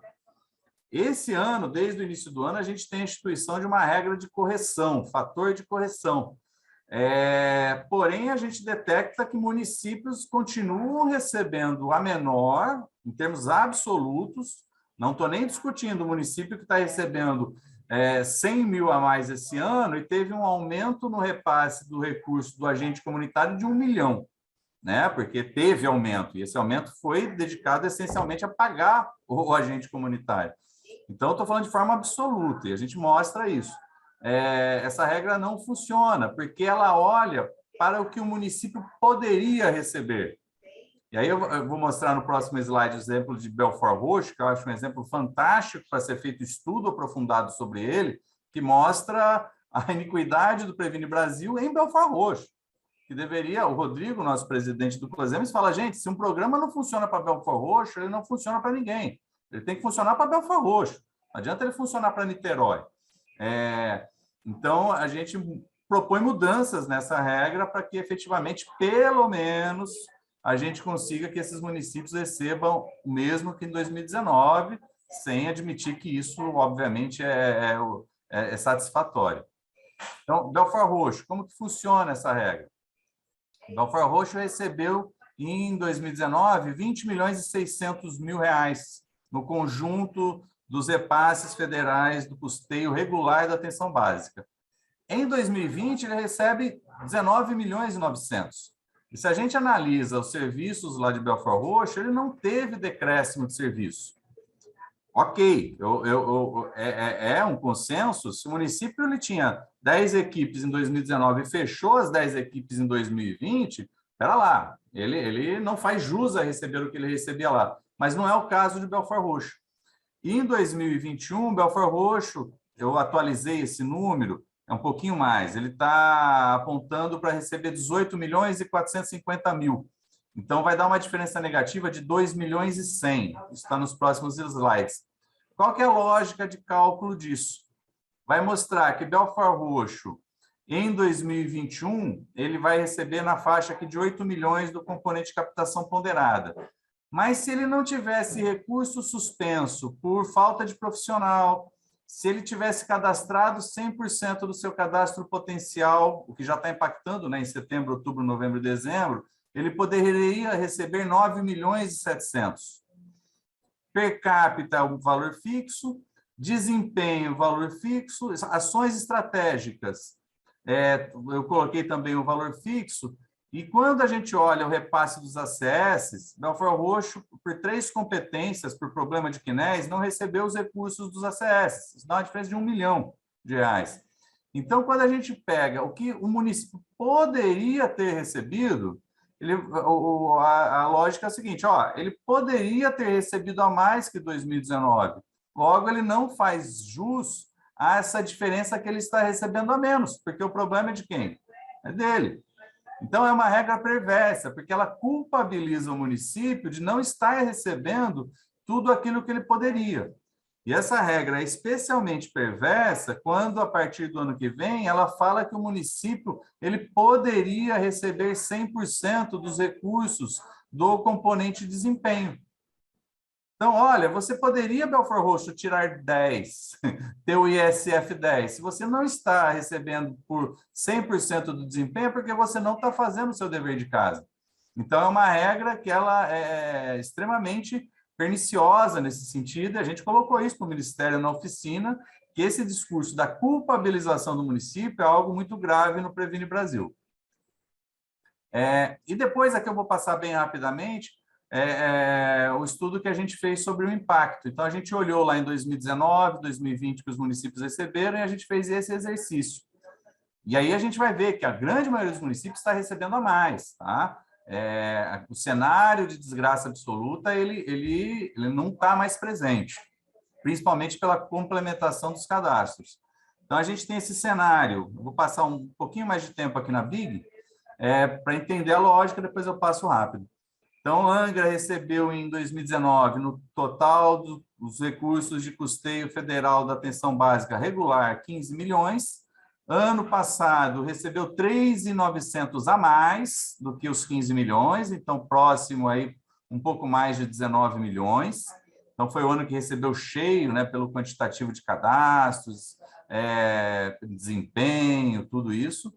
Esse ano, desde o início do ano, a gente tem a instituição de uma regra de correção, fator de correção. Porém, a gente detecta que municípios continuam recebendo a menor, em termos absolutos. Não estou nem discutindo o município que está recebendo 100 mil a mais esse ano e teve um aumento no repasse do recurso do agente comunitário de 1 milhão. né? Porque teve aumento, e esse aumento foi dedicado essencialmente a pagar o agente comunitário. Então, eu estou falando de forma absoluta, e a gente mostra isso. Essa regra não funciona, porque ela olha para o que o município poderia receber. E aí eu vou mostrar no próximo slide o exemplo de Belford Roxo, que eu acho um exemplo fantástico para ser feito estudo aprofundado sobre ele, que mostra a iniquidade do Previne Brasil em Belford Roxo, que deveria, o Rodrigo, nosso presidente do COSEMES, fala, gente, se um programa não funciona para Belford Roxo, ele não funciona para ninguém. Ele tem que funcionar para Belford Roxo. Não adianta ele funcionar para Niterói. Então, a gente propõe mudanças nessa regra para que, efetivamente, pelo menos, a gente consiga que esses municípios recebam o mesmo que em 2019, sem admitir que isso, obviamente, é satisfatório. Então, Belford Roxo, como que funciona essa regra? Belford Roxo recebeu, em 2019, 20 milhões e 600 mil reais no conjunto dos repasses federais do custeio regular da atenção básica. Em 2020, ele recebe 19 milhões e 900. E se a gente analisa os serviços lá de Belford Roxo, ele não teve decréscimo de serviço. Ok, é um consenso. Se o município ele tinha 10 equipes em 2019 e fechou as 10 equipes em 2020, espera lá, ele não faz jus a receber o que ele recebia lá. Mas não é o caso de Belford Roxo. E em 2021, Belford Roxo, eu atualizei esse número, é um pouquinho mais, ele está apontando para receber 18 milhões e 450 mil. Então, vai dar uma diferença negativa de 2 milhões e 100. Isso está nos próximos slides. Qual que é a lógica de cálculo disso? Vai mostrar que Belford Roxo, em 2021, ele vai receber na faixa aqui de 8 milhões do componente de captação ponderada. Mas se ele não tivesse recurso suspenso por falta de profissional, se ele tivesse cadastrado 100% do seu cadastro potencial, o que já está impactando, né, em setembro, outubro, novembro e dezembro, ele poderia receber 9 milhões e 700. Per capita, o valor fixo, desempenho, valor fixo, ações estratégicas. Eu coloquei também o valor fixo, e quando a gente olha o repasse dos ACS, Belford Roxo, por 3 competências, por problema de CNES, não recebeu os recursos dos ACS. Isso dá uma diferença de R$1 milhão. Então, quando a gente pega o que o município poderia ter recebido, a lógica é a seguinte, ele poderia ter recebido a mais que 2019. Logo, ele não faz jus a essa diferença que ele está recebendo a menos, porque o problema é de quem? É dele. Então, é uma regra perversa, porque ela culpabiliza o município de não estar recebendo tudo aquilo que ele poderia. E essa regra é especialmente perversa quando, a partir do ano que vem, ela fala que o município ele poderia receber 100% dos recursos do componente de desempenho. Então, olha, você poderia, Belford Roxo, tirar 10, ter o ISF 10. Se você não está recebendo por 100% do desempenho, é porque você não está fazendo o seu dever de casa. Então, é uma regra que ela é extremamente perniciosa nesse sentido. A gente colocou isso para o Ministério na oficina, que esse discurso da culpabilização do município é algo muito grave no Previne Brasil. E depois, aqui eu vou passar bem rapidamente, o estudo que a gente fez sobre o impacto. Então, a gente olhou lá em 2019, 2020, que os municípios receberam, e a gente fez esse exercício. E aí a gente vai ver que a grande maioria dos municípios está recebendo a mais, tá? O cenário de desgraça absoluta, ele não está mais presente, principalmente pela complementação dos cadastros. Então, a gente tem esse cenário, eu vou passar um pouquinho mais de tempo aqui na BIG, para entender a lógica, depois eu passo rápido. Então, Angra recebeu em 2019, no total dos recursos de custeio federal da atenção básica regular, 15 milhões. Ano passado, recebeu 3.900 a mais do que os 15 milhões, então próximo aí um pouco mais de 19 milhões. Então, foi o ano que recebeu cheio, né, pelo quantitativo de cadastros, desempenho, tudo isso.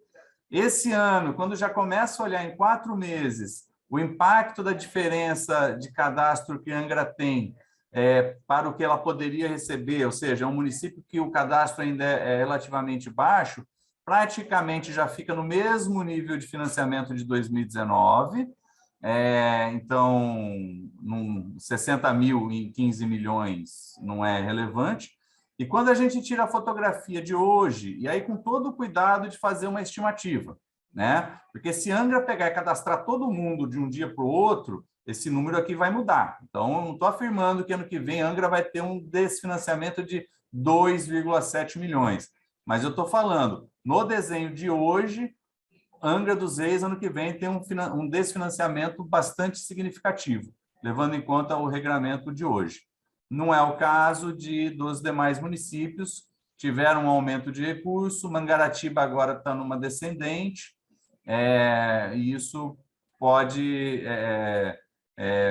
Esse ano, quando já começa a olhar em 4 meses, o impacto da diferença de cadastro que Angra tem para o que ela poderia receber, ou seja, um município que o cadastro ainda é relativamente baixo, praticamente já fica no mesmo nível de financiamento de 2019, Então, 60 mil em 15 milhões não é relevante. E quando a gente tira a fotografia de hoje, e aí com todo o cuidado de fazer uma estimativa, né? Porque se Angra pegar e cadastrar todo mundo de um dia para o outro, esse número aqui vai mudar. Então, eu não estou afirmando que ano que vem Angra vai ter um desfinanciamento de 2,7 milhões. Mas eu estou falando, no desenho de hoje, Angra dos Reis, ano que vem, tem um desfinanciamento bastante significativo, levando em conta o regramento de hoje. Não é o caso dos demais municípios, tiveram um aumento de recurso, Mangaratiba agora está numa descendente, e isso pode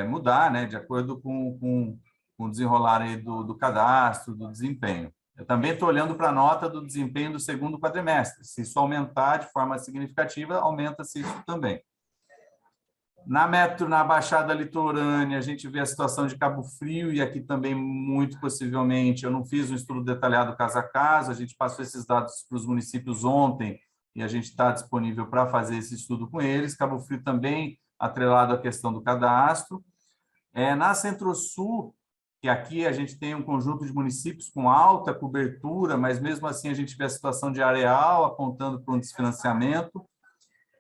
mudar, né, de acordo com o desenrolar aí do cadastro, do desempenho. Eu também estou olhando para a nota do desempenho do segundo quadrimestre. Se isso aumentar de forma significativa, aumenta-se isso também. Na Baixada Litorânea, a gente vê a situação de Cabo Frio, e aqui também, muito possivelmente, eu não fiz um estudo detalhado caso a caso, a gente passou esses dados para os municípios ontem, e a gente está disponível para fazer esse estudo com eles. Cabo Frio também atrelado à questão do cadastro. Na Centro-Sul, que aqui a gente tem um conjunto de municípios com alta cobertura, mas mesmo assim a gente vê a situação de Areal apontando para um desfinanciamento.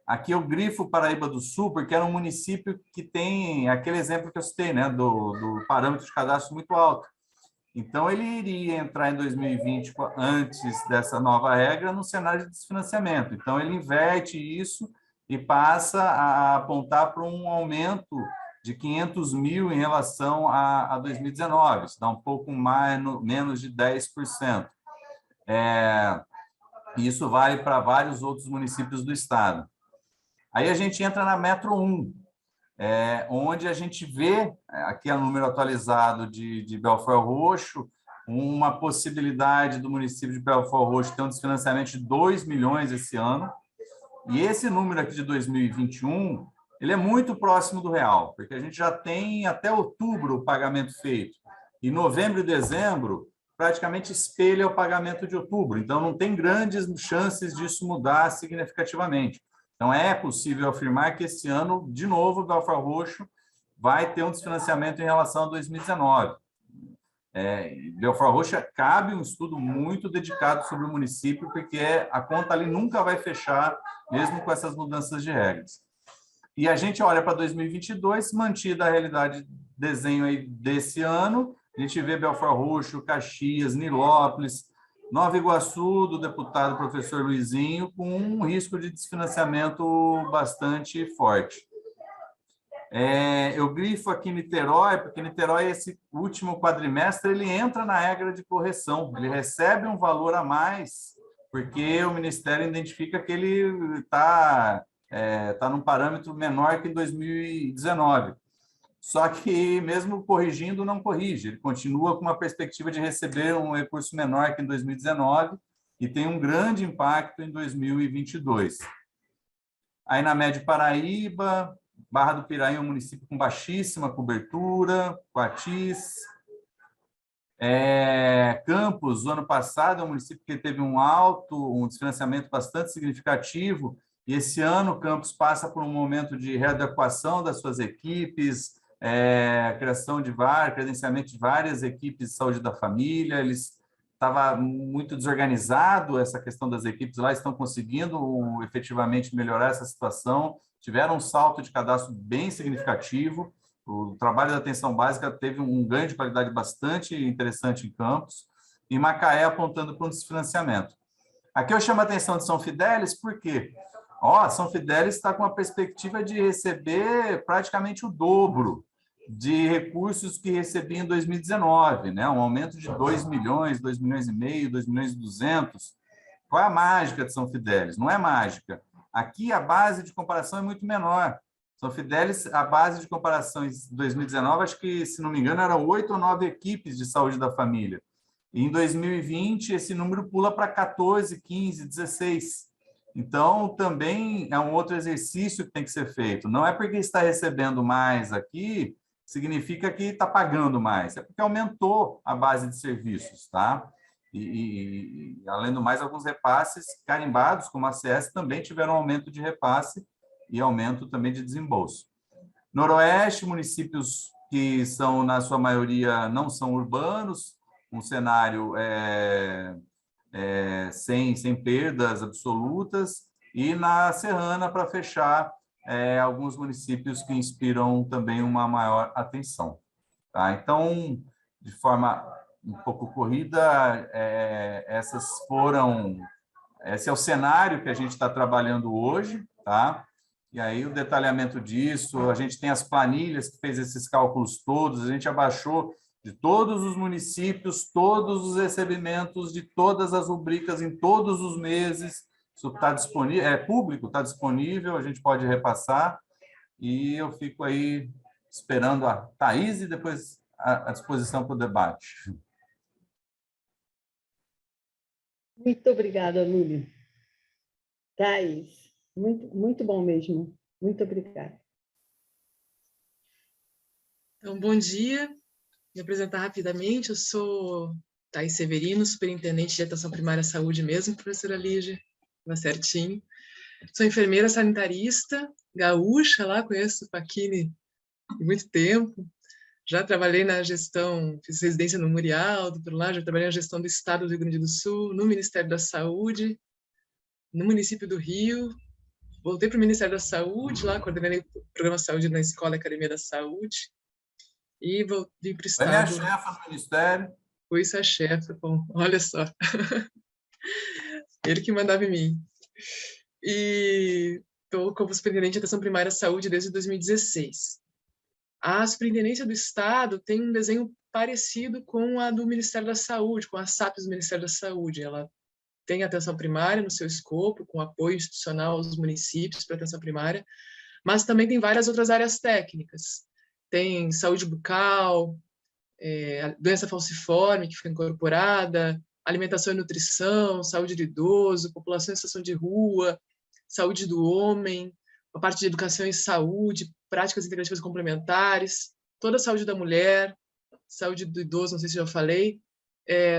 Aqui eu grifo Paraíba do Sul, porque era um município que tem aquele exemplo que eu citei, né, do parâmetro de cadastro muito alto. Então, ele iria entrar em 2020, antes dessa nova regra, no cenário de desfinanciamento. Então, ele inverte isso e passa a apontar para um aumento de 500 mil em relação a 2019, isso dá um pouco menos de 10%. Isso vale para vários outros municípios do estado. Aí a gente entra na Metro 1, onde a gente vê, aqui é o número atualizado de Belford Roxo, uma possibilidade do município de Belford Roxo ter um desfinanciamento de 2 milhões esse ano, e esse número aqui de 2021, ele é muito próximo do real, porque a gente já tem até outubro o pagamento feito, e novembro e dezembro praticamente espelha o pagamento de outubro, então não tem grandes chances disso mudar significativamente. Então, é possível afirmar que esse ano, de novo, o Belford Roxo vai ter um desfinanciamento em relação a 2019. Belford Roxo cabe um estudo muito dedicado sobre o município, porque a conta ali nunca vai fechar, mesmo com essas mudanças de regras. E a gente olha para 2022, mantida a realidade desenho aí desse ano, a gente vê Belford Roxo, Caxias, Nilópolis, Nova Iguaçu, do deputado professor Luizinho, com um risco de desfinanciamento bastante forte. Eu grifo aqui Niterói, porque Niterói, esse último quadrimestre, ele entra na regra de correção, ele recebe um valor a mais, porque o Ministério identifica que ele está num parâmetro menor que em 2019. Só que, mesmo corrigindo, não corrige. Ele continua com uma perspectiva de receber um recurso menor que em 2019 e tem um grande impacto em 2022. Aí, na Média Paraíba, Barra do Piraí é um município com baixíssima cobertura, Coatis. Campos, o ano passado, é um município que teve um desfinanciamento bastante significativo, e esse ano Campos passa por um momento de readequação das suas equipes, criação de credenciamento de várias equipes de saúde da família. Estava muito desorganizado essa questão das equipes lá, estão conseguindo efetivamente melhorar essa situação, tiveram um salto de cadastro bem significativo, o trabalho da atenção básica teve um ganho de qualidade bastante interessante em Campos, e Macaé apontando para um desfinanciamento. Aqui eu chamo a atenção de São Fidélis, por quê? São Fidélis está com a perspectiva de receber praticamente o dobro de recursos que recebia em 2019, né? Um aumento de 2 milhões, 2 milhões e meio, 2 milhões e 200. Qual é a mágica de São Fidélis? Não é mágica. Aqui a base de comparação é muito menor. São Fidélis, a base de comparação em 2019, acho que, se não me engano, eram 8 ou 9 equipes de saúde da família. E em 2020, esse número pula para 14, 15, 16. Então, também é um outro exercício que tem que ser feito. Não é porque está recebendo mais aqui, significa que está pagando mais. É porque aumentou a base de serviços, tá? E além do mais, alguns repasses carimbados, como a ACS, também tiveram aumento de repasse e aumento também de desembolso. Noroeste, municípios que são, na sua maioria, não são urbanos, um cenário sem perdas absolutas, e na Serrana, para fechar, alguns municípios que inspiram também uma maior atenção. Tá? Então, de forma um pouco corrida, esse é o cenário que a gente está trabalhando hoje, tá? E aí o detalhamento disso, a gente tem as planilhas que fez esses cálculos todos, a gente abaixou de todos os municípios, todos os recebimentos de todas as rubricas em todos os meses. Isso está disponível, é público, está disponível, a gente pode repassar, e eu fico aí esperando a Thaís e depois à disposição para o debate. Muito obrigada, Luli. Thaís, muito bom mesmo. Muito obrigada. Então, bom dia. Me apresentar rapidamente, eu sou Thaís Severino, superintendente de atenção primária à saúde mesmo, professora Lígia, vai certinho. Sou enfermeira sanitarista, gaúcha lá, conheço o Paquini há muito tempo. Já trabalhei na gestão, fiz residência no Murialdo, por lá, já trabalhei na gestão do Estado do Rio Grande do Sul, no Ministério da Saúde, no município do Rio. Voltei para o Ministério da Saúde, lá coordenei o programa de saúde na Escola e Academia da Saúde. E vim para o Estado. Foi minha chefa do Ministério. Fui sua chefe, bom, olha só. Ele que mandava em mim. E estou como superintendente de atenção primária à saúde desde 2016. A Superintendência do Estado tem um desenho parecido com a do Ministério da Saúde, com a SAPES do Ministério da Saúde. Ela tem atenção primária no seu escopo, com apoio institucional aos municípios para atenção primária, mas também tem várias outras áreas técnicas. Tem saúde bucal, doença falciforme, que foi incorporada, alimentação e nutrição, saúde do idoso, população em situação de rua, saúde do homem, a parte de educação e saúde, práticas integrativas complementares, toda a saúde da mulher, saúde do idoso, não sei se já falei,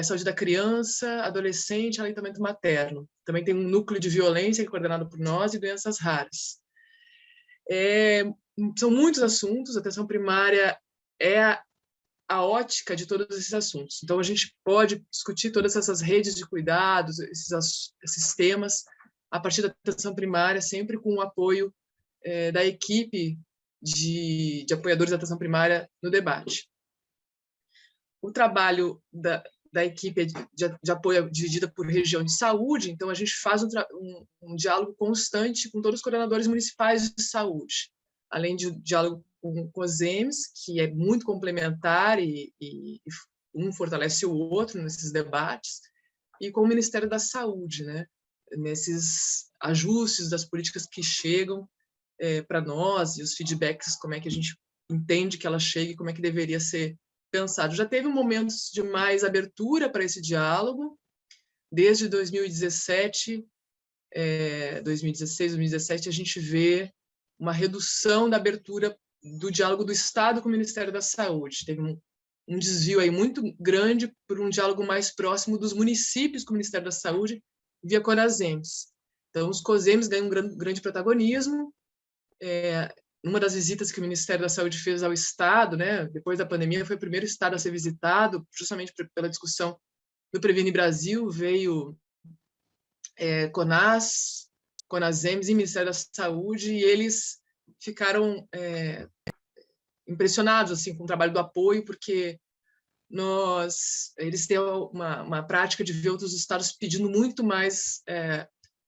saúde da criança, adolescente, aleitamento materno. Também tem um núcleo de violência que é coordenado por nós e doenças raras. São muitos assuntos, a atenção primária é a ótica de todos esses assuntos. Então, a gente pode discutir todas essas redes de cuidados, esses temas, a partir da atenção primária, sempre com o apoio da equipe de apoiadores da atenção primária no debate. O trabalho da equipe de apoio dividida por região de saúde, então a gente faz um diálogo constante com todos os coordenadores municipais de saúde, além de diálogo com os EMs, que é muito complementar e um fortalece o outro nesses debates, e com o Ministério da Saúde, né, nesses ajustes das políticas que chegam para nós, e os feedbacks, como é que a gente entende que ela chega e como é que deveria ser pensado. Já teve momentos de mais abertura para esse diálogo, desde 2017, 2016, 2017, a gente vê uma redução da abertura do diálogo do Estado com o Ministério da Saúde. Teve um desvio aí muito grande por um diálogo mais próximo dos municípios com o Ministério da Saúde via CONASEMs. Então, os COSEMs ganham um grande protagonismo. Uma das visitas que o Ministério da Saúde fez ao Estado, né, depois da pandemia, foi o primeiro Estado a ser visitado, justamente pela discussão do Previne Brasil, veio CONASEMs e Ministério da Saúde, e eles ficaram impressionados assim, com o trabalho do apoio, porque eles têm uma prática de ver outros estados pedindo muito mais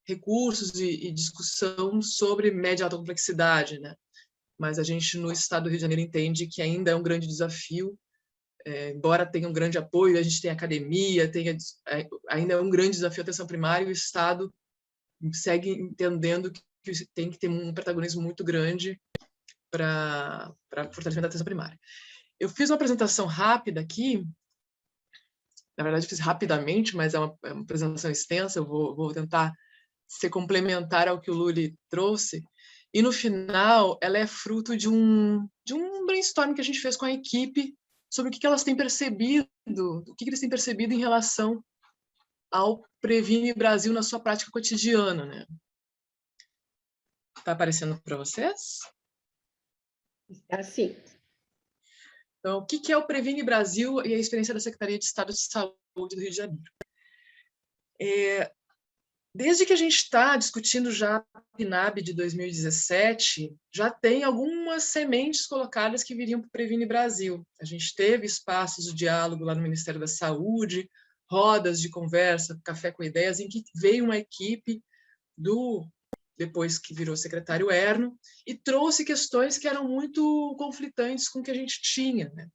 recursos e discussão sobre média e alta complexidade, né? Mas a gente, no estado do Rio de Janeiro, entende que ainda é um grande desafio, embora tenha um grande apoio, a gente tem academia, ainda é um grande desafio a atenção primária, e o estado segue entendendo que tem que ter um protagonismo muito grande para fortalecimento da atenção primária. Eu fiz uma apresentação rápida aqui, na verdade fiz rapidamente, mas é uma apresentação extensa, eu vou tentar ser complementar ao que o Luli trouxe, e no final ela é fruto de um brainstorm que a gente fez com a equipe sobre o que elas têm percebido, o que eles têm percebido em relação ao Previne Brasil na sua prática cotidiana, né? Tá aparecendo para vocês? Assim, Então, o que é o Previne Brasil e a experiência da Secretaria de Estado de Saúde do Rio de Janeiro? Desde que a gente está discutindo já a PNAB de 2017, já tem algumas sementes colocadas que viriam para o Previne Brasil. A gente teve espaços de diálogo lá no Ministério da Saúde, rodas de conversa, café com ideias, em que veio uma equipe depois que virou secretário Erno, e trouxe questões que eram muito conflitantes com o que a gente tinha, né?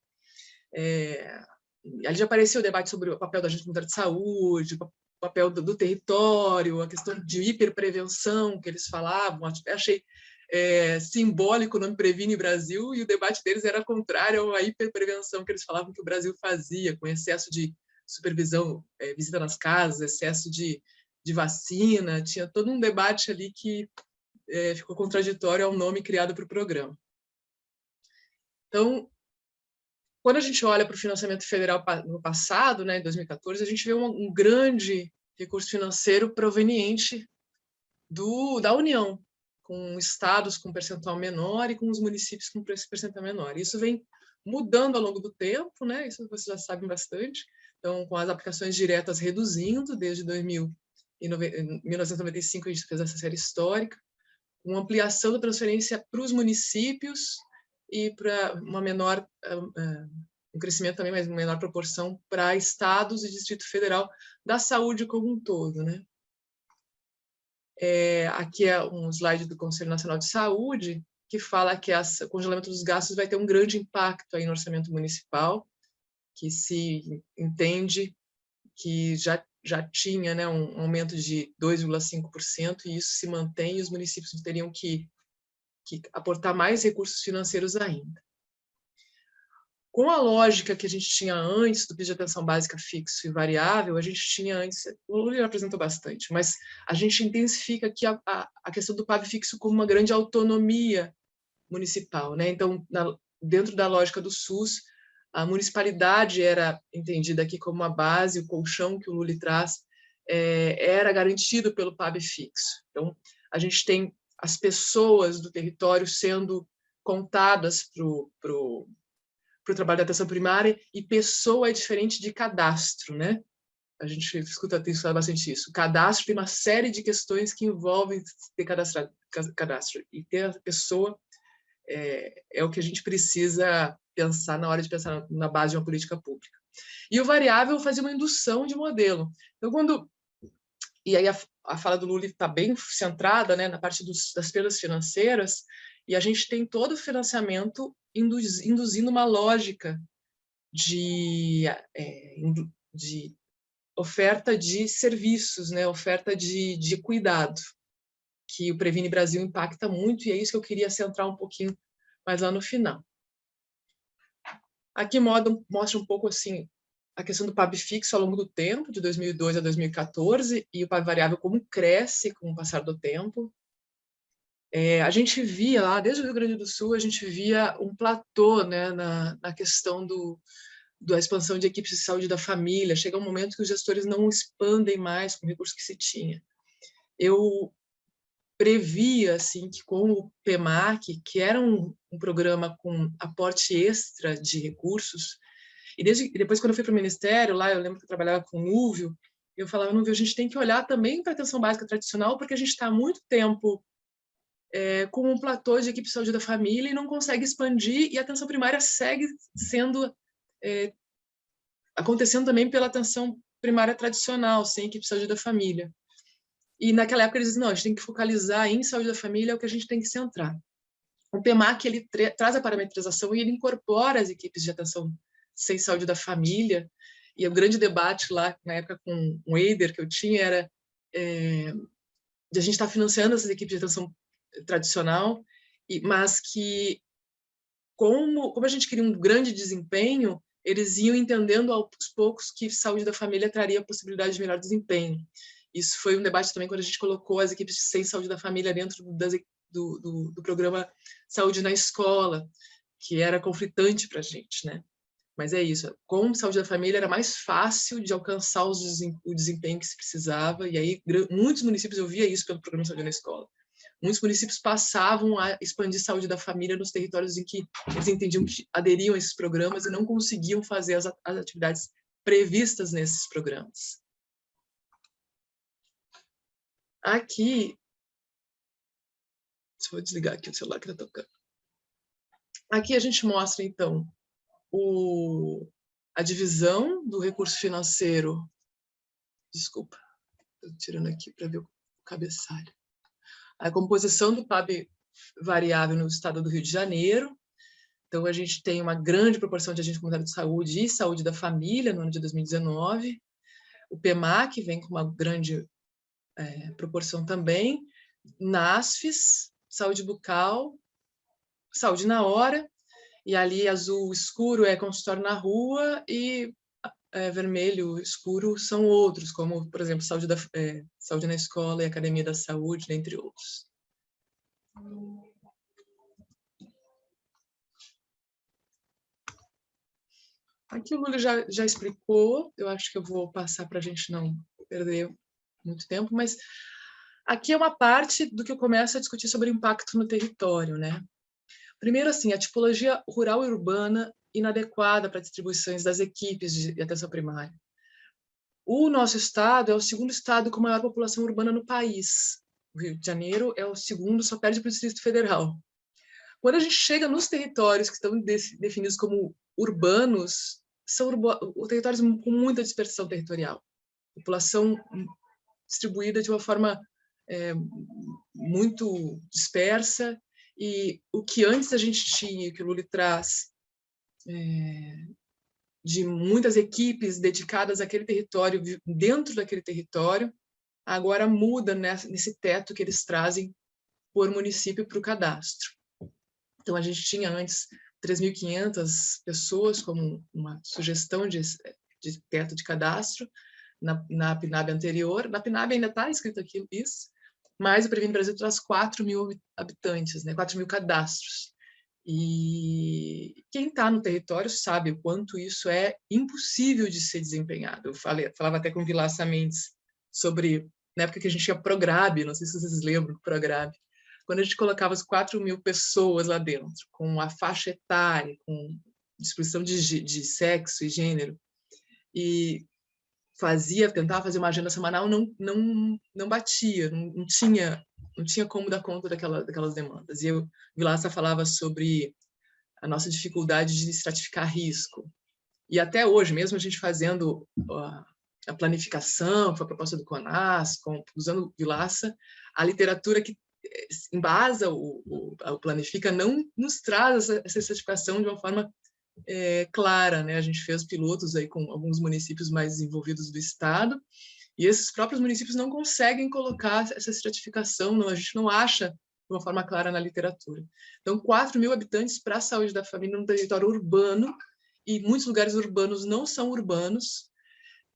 Ali já apareceu o debate sobre o papel da agente comunitária de saúde, o papel do território, a questão de hiperprevenção que eles falavam. Achei simbólico o nome Previne Brasil, e o debate deles era contrário à hiperprevenção que eles falavam que o Brasil fazia, com excesso de supervisão, visita nas casas, excesso de vacina. Tinha todo um debate ali que ficou contraditório ao nome criado para o programa. Então, quando a gente olha para o financiamento federal no passado, né, em 2014, a gente vê um grande recurso financeiro proveniente da União, com estados com percentual menor e com os municípios com percentual menor. Isso vem mudando ao longo do tempo, né? Isso vocês já sabem bastante. Então, com as aplicações diretas reduzindo, desde 1995 a gente fez essa série histórica, uma ampliação da transferência para os municípios e para um crescimento também, mas uma menor proporção para estados e Distrito Federal da saúde como um todo, né? Aqui é um slide do Conselho Nacional de Saúde, que fala que o congelamento dos gastos vai ter um grande impacto aí no orçamento municipal, que se entende que já tinha, né, um aumento de 2,5%, e isso se mantém, e os municípios teriam que aportar mais recursos financeiros ainda. Com a lógica que a gente tinha antes do pedido de atenção básica fixo e variável, a gente tinha antes, o Lula apresentou bastante, mas a gente intensifica aqui a questão do PAV fixo como uma grande autonomia municipal, né? Então, dentro da lógica do SUS, a municipalidade era entendida aqui como uma base, o colchão que o Lula traz era garantido pelo PAB fixo. Então, a gente tem as pessoas do território sendo contadas para o trabalho de atenção primária, e pessoa é diferente de cadastro, né? A gente escuta bastante isso. O cadastro tem uma série de questões que envolvem ter cadastro, e ter a pessoa é o que a gente precisa pensar na hora de pensar na base de uma política pública. E o variável fazia uma indução de modelo. Então, e aí a fala do Lula está bem centrada, né, na parte das perdas financeiras, e a gente tem todo o financiamento induzindo uma lógica de oferta de serviços, né, oferta de cuidado, que o Previne Brasil impacta muito, e é isso que eu queria centrar um pouquinho mais lá no final. Aqui mostra um pouco assim a questão do PAB fixo ao longo do tempo, de 2002 a 2014, e o PAB variável como cresce com o passar do tempo. A gente via lá, desde o Rio Grande do Sul, a gente via um platô, né, na questão da expansão de equipes de saúde da família. Chega um momento que os gestores não expandem mais com o recurso que se tinha. Eu previa assim, que com o PEMAC, que era um programa com aporte extra de recursos, e depois, quando eu fui para o Ministério, lá eu lembro que eu trabalhava com o Núvio, eu falava, Núvio, a gente tem que olhar também para a atenção básica tradicional, porque a gente está há muito tempo com um platô de equipe de saúde da família e não consegue expandir, e a atenção primária segue sendo acontecendo também pela atenção primária tradicional, sem equipe de saúde da família. E naquela época eles diziam, não, a gente tem que focalizar em saúde da família, é o que a gente tem que centrar. O PEMAC, ele traz a parametrização e ele incorpora as equipes de atenção sem saúde da família, e o grande debate lá, na época com o Eider, que eu tinha, era de a gente estar financiando essas equipes de atenção tradicional, mas que, como a gente queria um grande desempenho, eles iam entendendo aos poucos que saúde da família traria a possibilidade de melhor desempenho. Isso foi um debate também quando a gente colocou as equipes sem saúde da família dentro do programa Saúde na Escola, que era conflitante para a gente, né? Mas é isso, com saúde da família era mais fácil de alcançar o desempenho que se precisava, e aí muitos municípios eu via isso pelo programa Saúde na Escola. muitos municípios passavam a expandir saúde da família nos territórios em que eles entendiam que aderiam a esses programas e não conseguiam fazer as atividades previstas nesses programas. Aqui, deixa eu desligar aqui o celular que está tocando. Aqui a gente mostra, então, a divisão do recurso financeiro. Desculpa, estou tirando aqui para ver o cabeçalho. A composição do PAB variável no estado do Rio de Janeiro. Então, a gente tem uma grande proporção de agente comunitário de saúde e saúde da família no ano de 2019. O PEMAC vem com uma grande proporção também. NASFs, saúde bucal, saúde na hora, e ali azul escuro é consultório na rua e vermelho escuro são outros, como, por exemplo, saúde na escola e academia da saúde, entre outros. Aqui o Lula já explicou, eu acho que eu vou passar para a gente não perder muito tempo, mas aqui é uma parte do que eu começo a discutir sobre impacto no território, né? Primeiro, assim, a tipologia rural e urbana inadequada para distribuições das equipes de atenção primária. O nosso estado é o segundo estado com maior população urbana no país. O Rio de Janeiro é o segundo, só perde para o Distrito Federal. Quando a gente chega nos territórios que estão definidos como urbanos, são territórios com muita dispersão territorial. População distribuída de uma forma muito dispersa, e o que antes a gente tinha, que o Lula traz, de muitas equipes dedicadas àquele território, dentro daquele território, agora muda nesse teto que eles trazem por município para o cadastro. Então, a gente tinha antes 3.500 pessoas como uma sugestão de teto de cadastro na PNAB anterior. Na PNAB ainda está escrito aqui isso, mas o Previne Brasil traz 4.000 habitantes, né, 4.000 cadastros. E quem está no território sabe o quanto isso é impossível de ser desempenhado. Eu falava até com o Vilaça Mendes sobre, na época que a gente tinha Prograb, não sei se vocês lembram do Prograb, quando a gente colocava as 4.000 pessoas lá dentro, com a faixa etária, com distribuição de sexo e gênero, e tentava fazer uma agenda semanal, não batia, não tinha como dar conta daquelas demandas. E o Vilaça falava sobre a nossa dificuldade de estratificar risco. E até hoje, mesmo a gente fazendo a planificação, foi a proposta do CONAS, usando o Vilaça, a literatura que embasa o Planifica não nos traz essa estratificação de uma forma clara, né? A gente fez pilotos aí com alguns municípios mais desenvolvidos do estado, e esses próprios municípios não conseguem colocar essa estratificação, a gente não acha de uma forma clara na literatura. Então, 4.000 habitantes para a saúde da família no território urbano, e muitos lugares urbanos não são urbanos,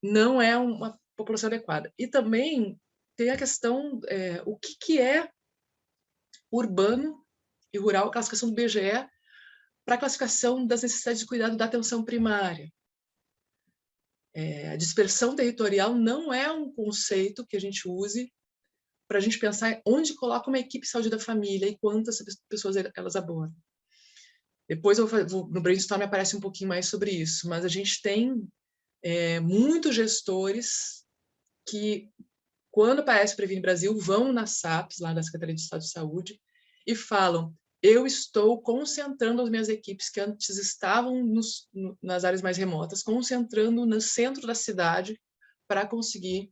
não é uma população adequada. E também tem a questão, o que é urbano e rural, a classificação do BGE, para a classificação das necessidades de cuidado da atenção primária. A dispersão territorial não é um conceito que a gente use para a gente pensar onde coloca uma equipe de saúde da família e quantas pessoas elas abordam. Depois no brainstorm aparece um pouquinho mais sobre isso, mas a gente tem muitos gestores que, quando aparece o Previne Brasil, vão nas SAPs, lá da Secretaria de Estado de Saúde, e falam: eu estou concentrando as minhas equipes que antes estavam nas áreas mais remotas, concentrando no centro da cidade para conseguir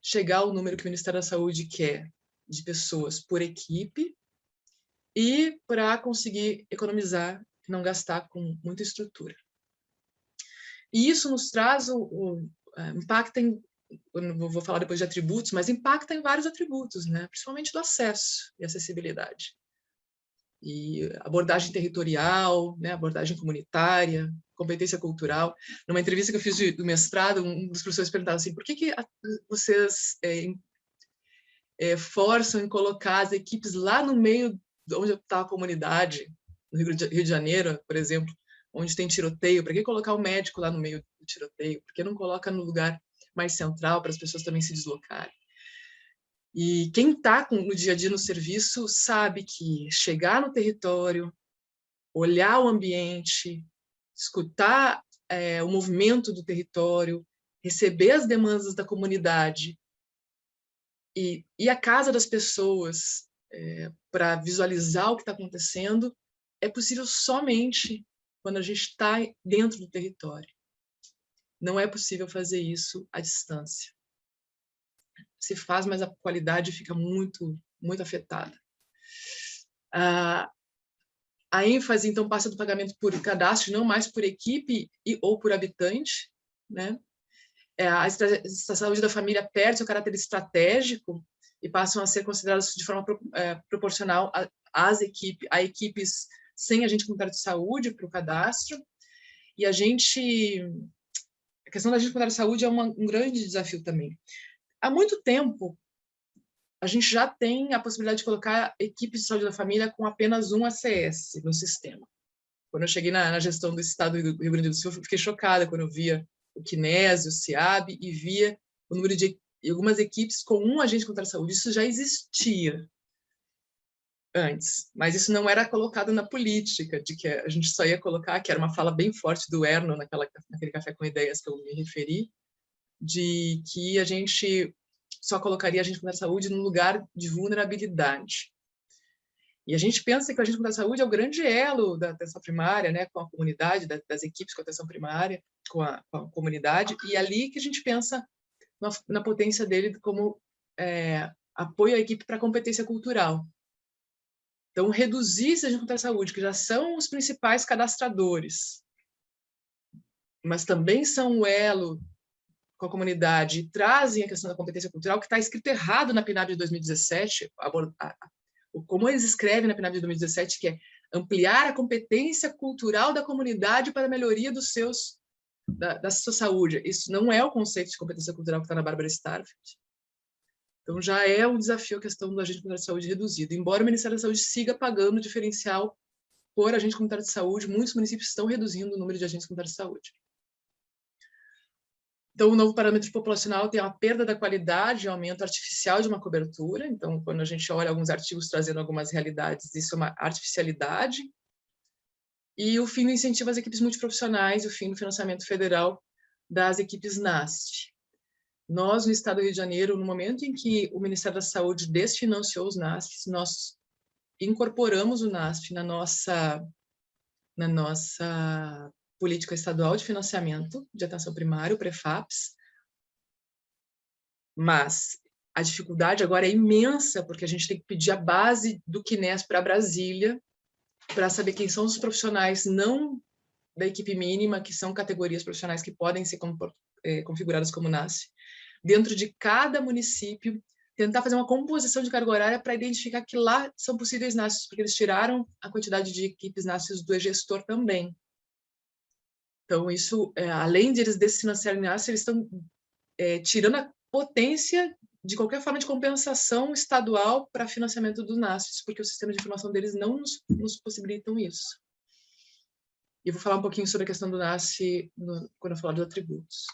chegar ao número que o Ministério da Saúde quer de pessoas por equipe e para conseguir economizar e não gastar com muita estrutura. E isso nos traz impacta em, eu não vou falar depois de atributos, mas impacta em vários atributos, né? Principalmente do acesso e acessibilidade. E abordagem territorial, né, abordagem comunitária, competência cultural. Numa entrevista que eu fiz do mestrado, um dos professores perguntava assim: por que vocês forçam em colocar as equipes lá no meio de onde está a comunidade, no Rio de Janeiro, por exemplo, onde tem tiroteio? Para que colocar o médico lá no meio do tiroteio? Por que não coloca no lugar mais central para as pessoas também se deslocarem? E quem está no dia a dia no serviço sabe que chegar no território, olhar o ambiente, escutar o movimento do território, receber as demandas da comunidade e ir à casa das pessoas para visualizar o que está acontecendo, é possível somente quando a gente está dentro do território. Não é possível fazer isso à distância. Se faz, mas a qualidade fica muito, muito afetada. A ênfase, então, passa do pagamento por cadastro, não mais por equipe ou por habitante, né? A saúde da família perde seu caráter estratégico e passam a ser consideradas de forma proporcional a equipes sem agente comunitário de saúde para o cadastro. E a questão da agente comunitário de saúde é um grande desafio também. Há muito tempo, a gente já tem a possibilidade de colocar equipes de saúde da família com apenas um ACS no sistema. Quando eu cheguei na gestão do Estado do Rio Grande do Sul, eu fiquei chocada quando eu via o CNES, o CIAB, e via o número de algumas equipes com um agente comunitário de saúde. Isso já existia antes, mas isso não era colocado na política, de que a gente só ia colocar, que era uma fala bem forte do Erno naquele Café com Ideias que eu me referi, de que a gente só colocaria agente comunitário de saúde no lugar de vulnerabilidade. E a gente pensa que o agente comunitário de saúde é o grande elo da atenção primária, né, com a comunidade, das equipes com a atenção primária, com a comunidade, e é ali que a gente pensa na potência dele como apoio à equipe para a competência cultural. Então, reduzir esse agente comunitário de saúde, que já são os principais cadastradores, mas também são o elo com a comunidade e trazem a questão da competência cultural, que está escrito errado na PNAD de 2017, como eles escrevem na PNAD de 2017, que é ampliar a competência cultural da comunidade para a melhoria da sua saúde. Isso não é o conceito de competência cultural que está na Bárbara Starfield. Então, já é um desafio a questão do agente comunitário de saúde reduzido. Embora o Ministério da Saúde siga pagando o diferencial por agente comunitário de saúde, muitos municípios estão reduzindo o número de agentes comunitários de saúde. Então, o novo parâmetro populacional tem a perda da qualidade e aumento artificial de uma cobertura. Então, quando a gente olha alguns artigos trazendo algumas realidades, isso é uma artificialidade. E o fim do incentivo às equipes multiprofissionais, o fim do financiamento federal das equipes NASF. Nós, no Estado do Rio de Janeiro, no momento em que o Ministério da Saúde desfinanciou os NASFs, nós incorporamos o NASF na nossa política estadual de financiamento de atenção primária, o PREFAPS, mas a dificuldade agora é imensa, porque a gente tem que pedir a base do CNES para Brasília, para saber quem são os profissionais não da equipe mínima, que são categorias profissionais que podem ser configuradas como NASF, dentro de cada município, tentar fazer uma composição de carga horária para identificar que lá são possíveis NASFs, porque eles tiraram a quantidade de equipes NASFs do e-gestor também. Então, isso, além de eles desfinanciarem NASF, eles estão tirando a potência de qualquer forma de compensação estadual para financiamento dos NASFs, porque o sistema de informação deles não nos possibilitam isso. E eu vou falar um pouquinho sobre a questão do NASF quando eu falar dos atributos.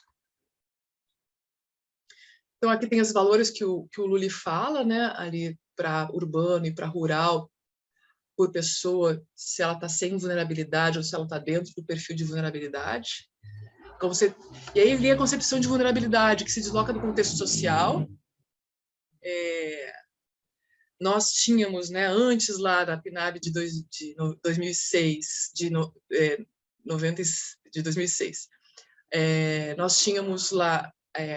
Então, aqui tem os valores que o Luli fala, né, ali para urbano e para rural, por pessoa, se ela está sem vulnerabilidade ou se ela está dentro do perfil de vulnerabilidade. Então, e aí vem a concepção de vulnerabilidade, que se desloca do contexto social. Nós tínhamos, né, antes lá da PNAB de 2006, de 2006, nós tínhamos lá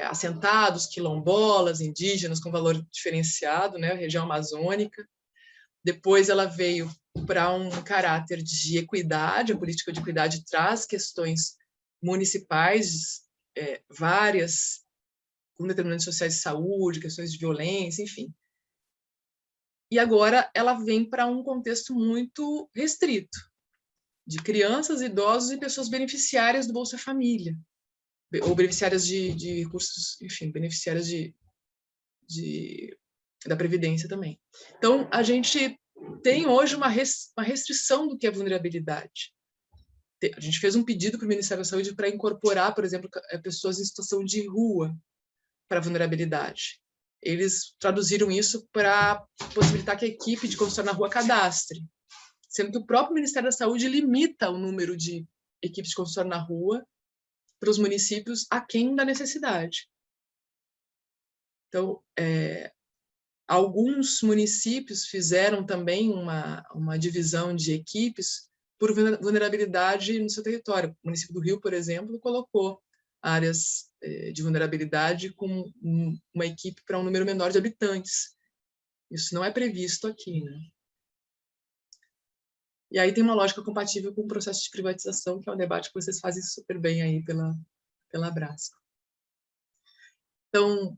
assentados, quilombolas, indígenas com valor diferenciado, né, região amazônica. Depois ela veio para um caráter de equidade, a política de equidade traz questões municipais, várias, com determinantes sociais de saúde, questões de violência, enfim. E agora ela vem para um contexto muito restrito, de crianças, idosos e pessoas beneficiárias do Bolsa Família, ou beneficiárias de recursos, enfim, beneficiárias da Previdência também. Então, a gente tem hoje uma restrição do que é vulnerabilidade. A gente fez um pedido para o Ministério da Saúde para incorporar, por exemplo, pessoas em situação de rua para vulnerabilidade. eles traduziram isso para possibilitar que a equipe de consultório na rua cadastre, sendo que o próprio Ministério da Saúde limita o número de equipes de consultório na rua para os municípios aquém da necessidade. Então, alguns municípios fizeram também uma divisão de equipes por vulnerabilidade no seu território. O município do Rio, por exemplo, colocou áreas de vulnerabilidade com uma equipe para um número menor de habitantes. Isso não é previsto aqui, né? E aí tem uma lógica compatível com o processo de privatização, que é um debate que vocês fazem super bem aí pela Abrasco. Então,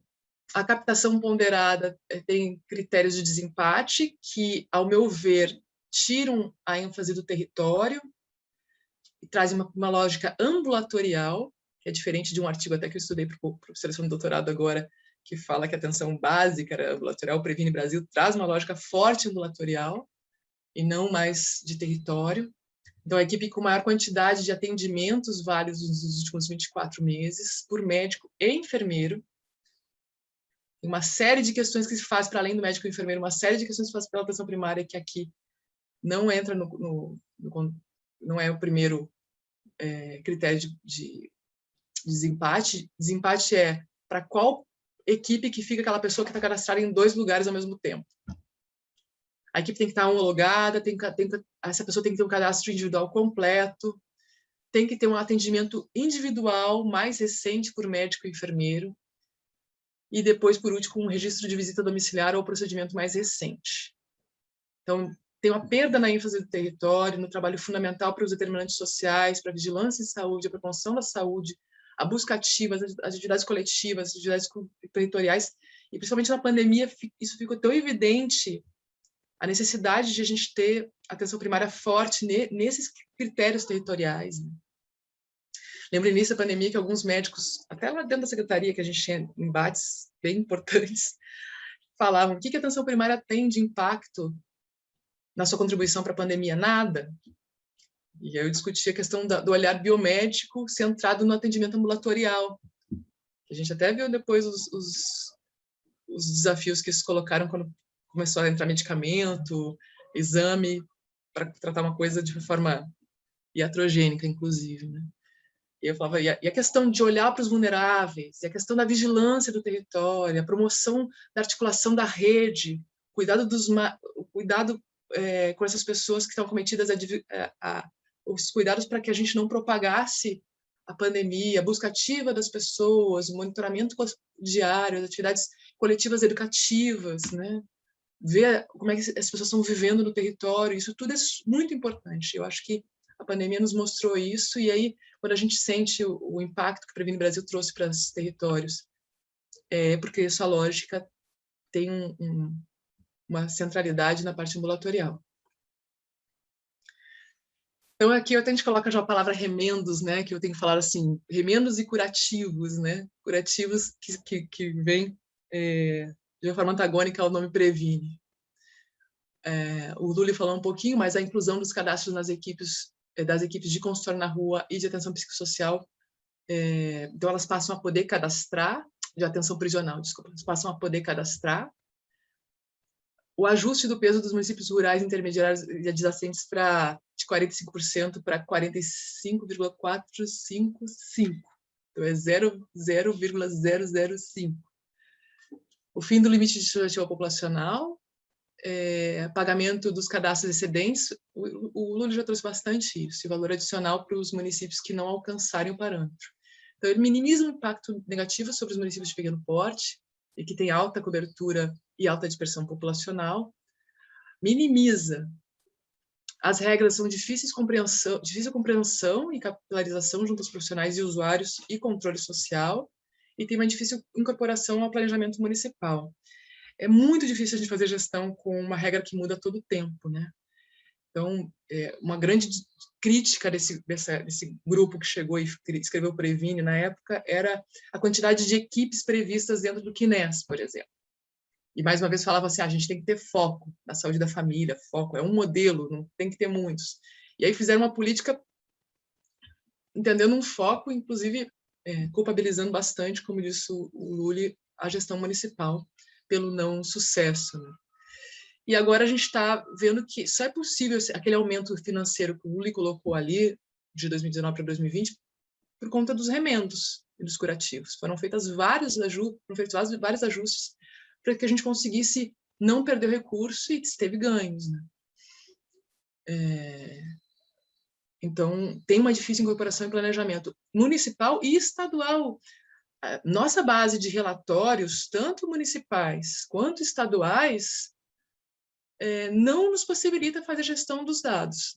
a captação ponderada tem critérios de desempate que, ao meu ver, tiram a ênfase do território e trazem uma lógica ambulatorial, que é diferente de um artigo até que eu estudei para seleção de doutorado agora, que fala que a atenção básica era ambulatorial. O Previne Brasil traz uma lógica forte ambulatorial e não mais de território. Então, a equipe com maior quantidade de atendimentos válidos nos últimos 24 meses por médico e enfermeiro. Uma série de questões que se faz para além do médico e enfermeiro, uma série de questões que se faz pela atenção primária, que aqui não entra não é o primeiro critério de desempate. Desempate é para qual equipe que fica aquela pessoa que está cadastrada em 2 lugares ao mesmo tempo. A equipe tem que estar homologada, essa pessoa tem que ter um cadastro individual completo, tem que ter um atendimento individual mais recente por médico e enfermeiro, e depois, por último, um registro de visita domiciliar ou procedimento mais recente. Então, tem uma perda na ênfase do território, no trabalho fundamental para os determinantes sociais, para a vigilância em saúde, a promoção da saúde, a busca ativa, as atividades coletivas, as atividades territoriais, e principalmente na pandemia, isso ficou tão evidente, a necessidade de a gente ter atenção primária forte nesses critérios territoriais. Né? Lembro no início da pandemia que alguns médicos, até lá dentro da secretaria, que a gente tinha embates bem importantes, falavam: o que a atenção primária tem de impacto na sua contribuição para a pandemia? Nada. E aí eu discuti a questão do olhar biomédico centrado no atendimento ambulatorial. A gente até viu depois os desafios que eles colocaram quando começou a entrar medicamento, exame, para tratar uma coisa de forma iatrogênica, inclusive, né? E eu falava, e a questão de olhar para os vulneráveis, e a questão da vigilância do território, a promoção da articulação da rede, cuidado com essas pessoas que estão cometidas os cuidados para que a gente não propagasse a pandemia, a busca ativa das pessoas, o monitoramento diário, as atividades coletivas educativas, né? Ver como é que as pessoas estão vivendo no território, isso tudo é muito importante. Eu acho que a pandemia nos mostrou isso, e aí, quando a gente sente o impacto que o Previne Brasil trouxe para os territórios, porque sua lógica tem uma centralidade na parte ambulatorial. Então, aqui a gente coloca já a palavra remendos, né, que eu tenho que falar assim, remendos e curativos, né, curativos que vem de uma forma antagônica ao nome Previne. O Luli falou um pouquinho, mas a inclusão dos cadastros das equipes de consultório na rua e de atenção psicossocial, então elas passam a poder cadastrar, de atenção prisional, desculpa, elas passam a poder cadastrar. O ajuste do peso dos municípios rurais intermediários e adjacentes de 45% para 45,455. Então, é 0,005. O fim do limite de estimativa populacional, pagamento dos cadastros excedentes, o Lula já trouxe bastante isso, e valor adicional para os municípios que não alcançarem o parâmetro. Então, ele minimiza o impacto negativo sobre os municípios de pequeno porte, e que tem alta cobertura e alta dispersão populacional, minimiza. As regras são difícil compreensão e capilarização junto aos profissionais e usuários e controle social, e tem uma difícil incorporação ao planejamento municipal. É muito difícil a gente fazer gestão com uma regra que muda a todo tempo, né? Então, uma grande crítica desse grupo que chegou e escreveu o Previne na época era a quantidade de equipes previstas dentro do CNES, por exemplo. E, mais uma vez, falava assim, a gente tem que ter foco na saúde da família, foco, é um modelo, não tem que ter muitos. E aí fizeram uma política entendendo um foco, inclusive culpabilizando bastante, como disse o Luli, a gestão municipal, pelo não sucesso, né? E agora a gente está vendo que só é possível aquele aumento financeiro que o Lula colocou ali, de 2019 para 2020, por conta dos remendos e dos curativos. Foram feitos vários ajustes para que a gente conseguisse não perder o recurso e teve ganhos, né? Então, tem uma difícil incorporação e planejamento municipal e estadual. A nossa base de relatórios, tanto municipais quanto estaduais, não nos possibilita fazer gestão dos dados,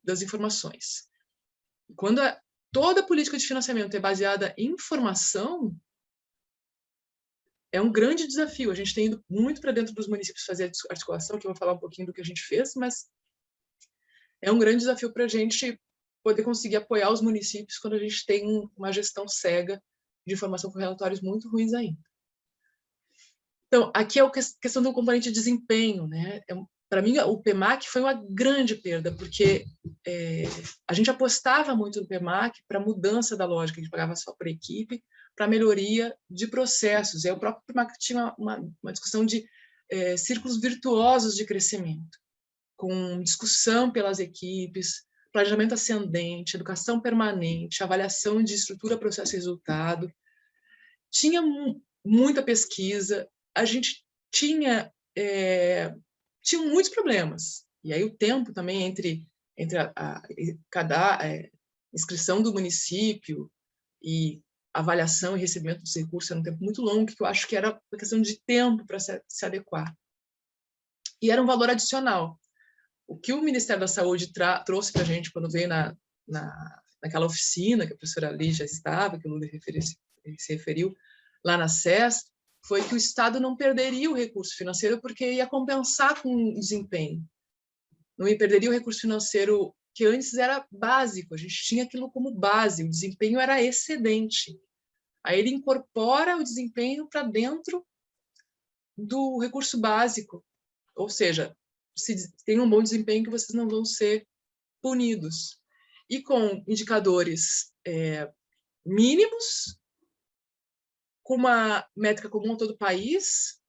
das informações. Quando toda a política de financiamento é baseada em informação, é um grande desafio. A gente tem ido muito para dentro dos municípios fazer a articulação, que eu vou falar um pouquinho do que a gente fez, mas é um grande desafio para a gente poder conseguir apoiar os municípios quando a gente tem uma gestão cega de informação com relatórios muito ruins ainda. Então, aqui é a questão do componente de desempenho, né? Para mim, o PMAC foi uma grande perda, porque a gente apostava muito no PMAC para a mudança da lógica, a gente pagava só por equipe, para a melhoria de processos. E aí o próprio PMAC tinha uma discussão de círculos virtuosos de crescimento, com discussão pelas equipes, planejamento ascendente, educação permanente, avaliação de estrutura, processo e resultado. Tinha muita pesquisa, a gente tinha muitos problemas. E aí o tempo também entre cada inscrição do município e avaliação e recebimento dos recursos era um tempo muito longo, que eu acho que era uma questão de tempo para se adequar. E era um valor adicional. O que o Ministério da Saúde trouxe para a gente quando veio naquela oficina que a professora Lígia estava, que o Lula se referiu, lá na SES, foi que o Estado não perderia o recurso financeiro porque ia compensar com o desempenho. Não perderia o recurso financeiro que antes era básico, a gente tinha aquilo como base, o desempenho era excedente. Aí ele incorpora o desempenho para dentro do recurso básico, ou seja, se tem um bom desempenho que vocês não vão ser punidos. E com indicadores mínimos, com uma métrica comum a todo o país,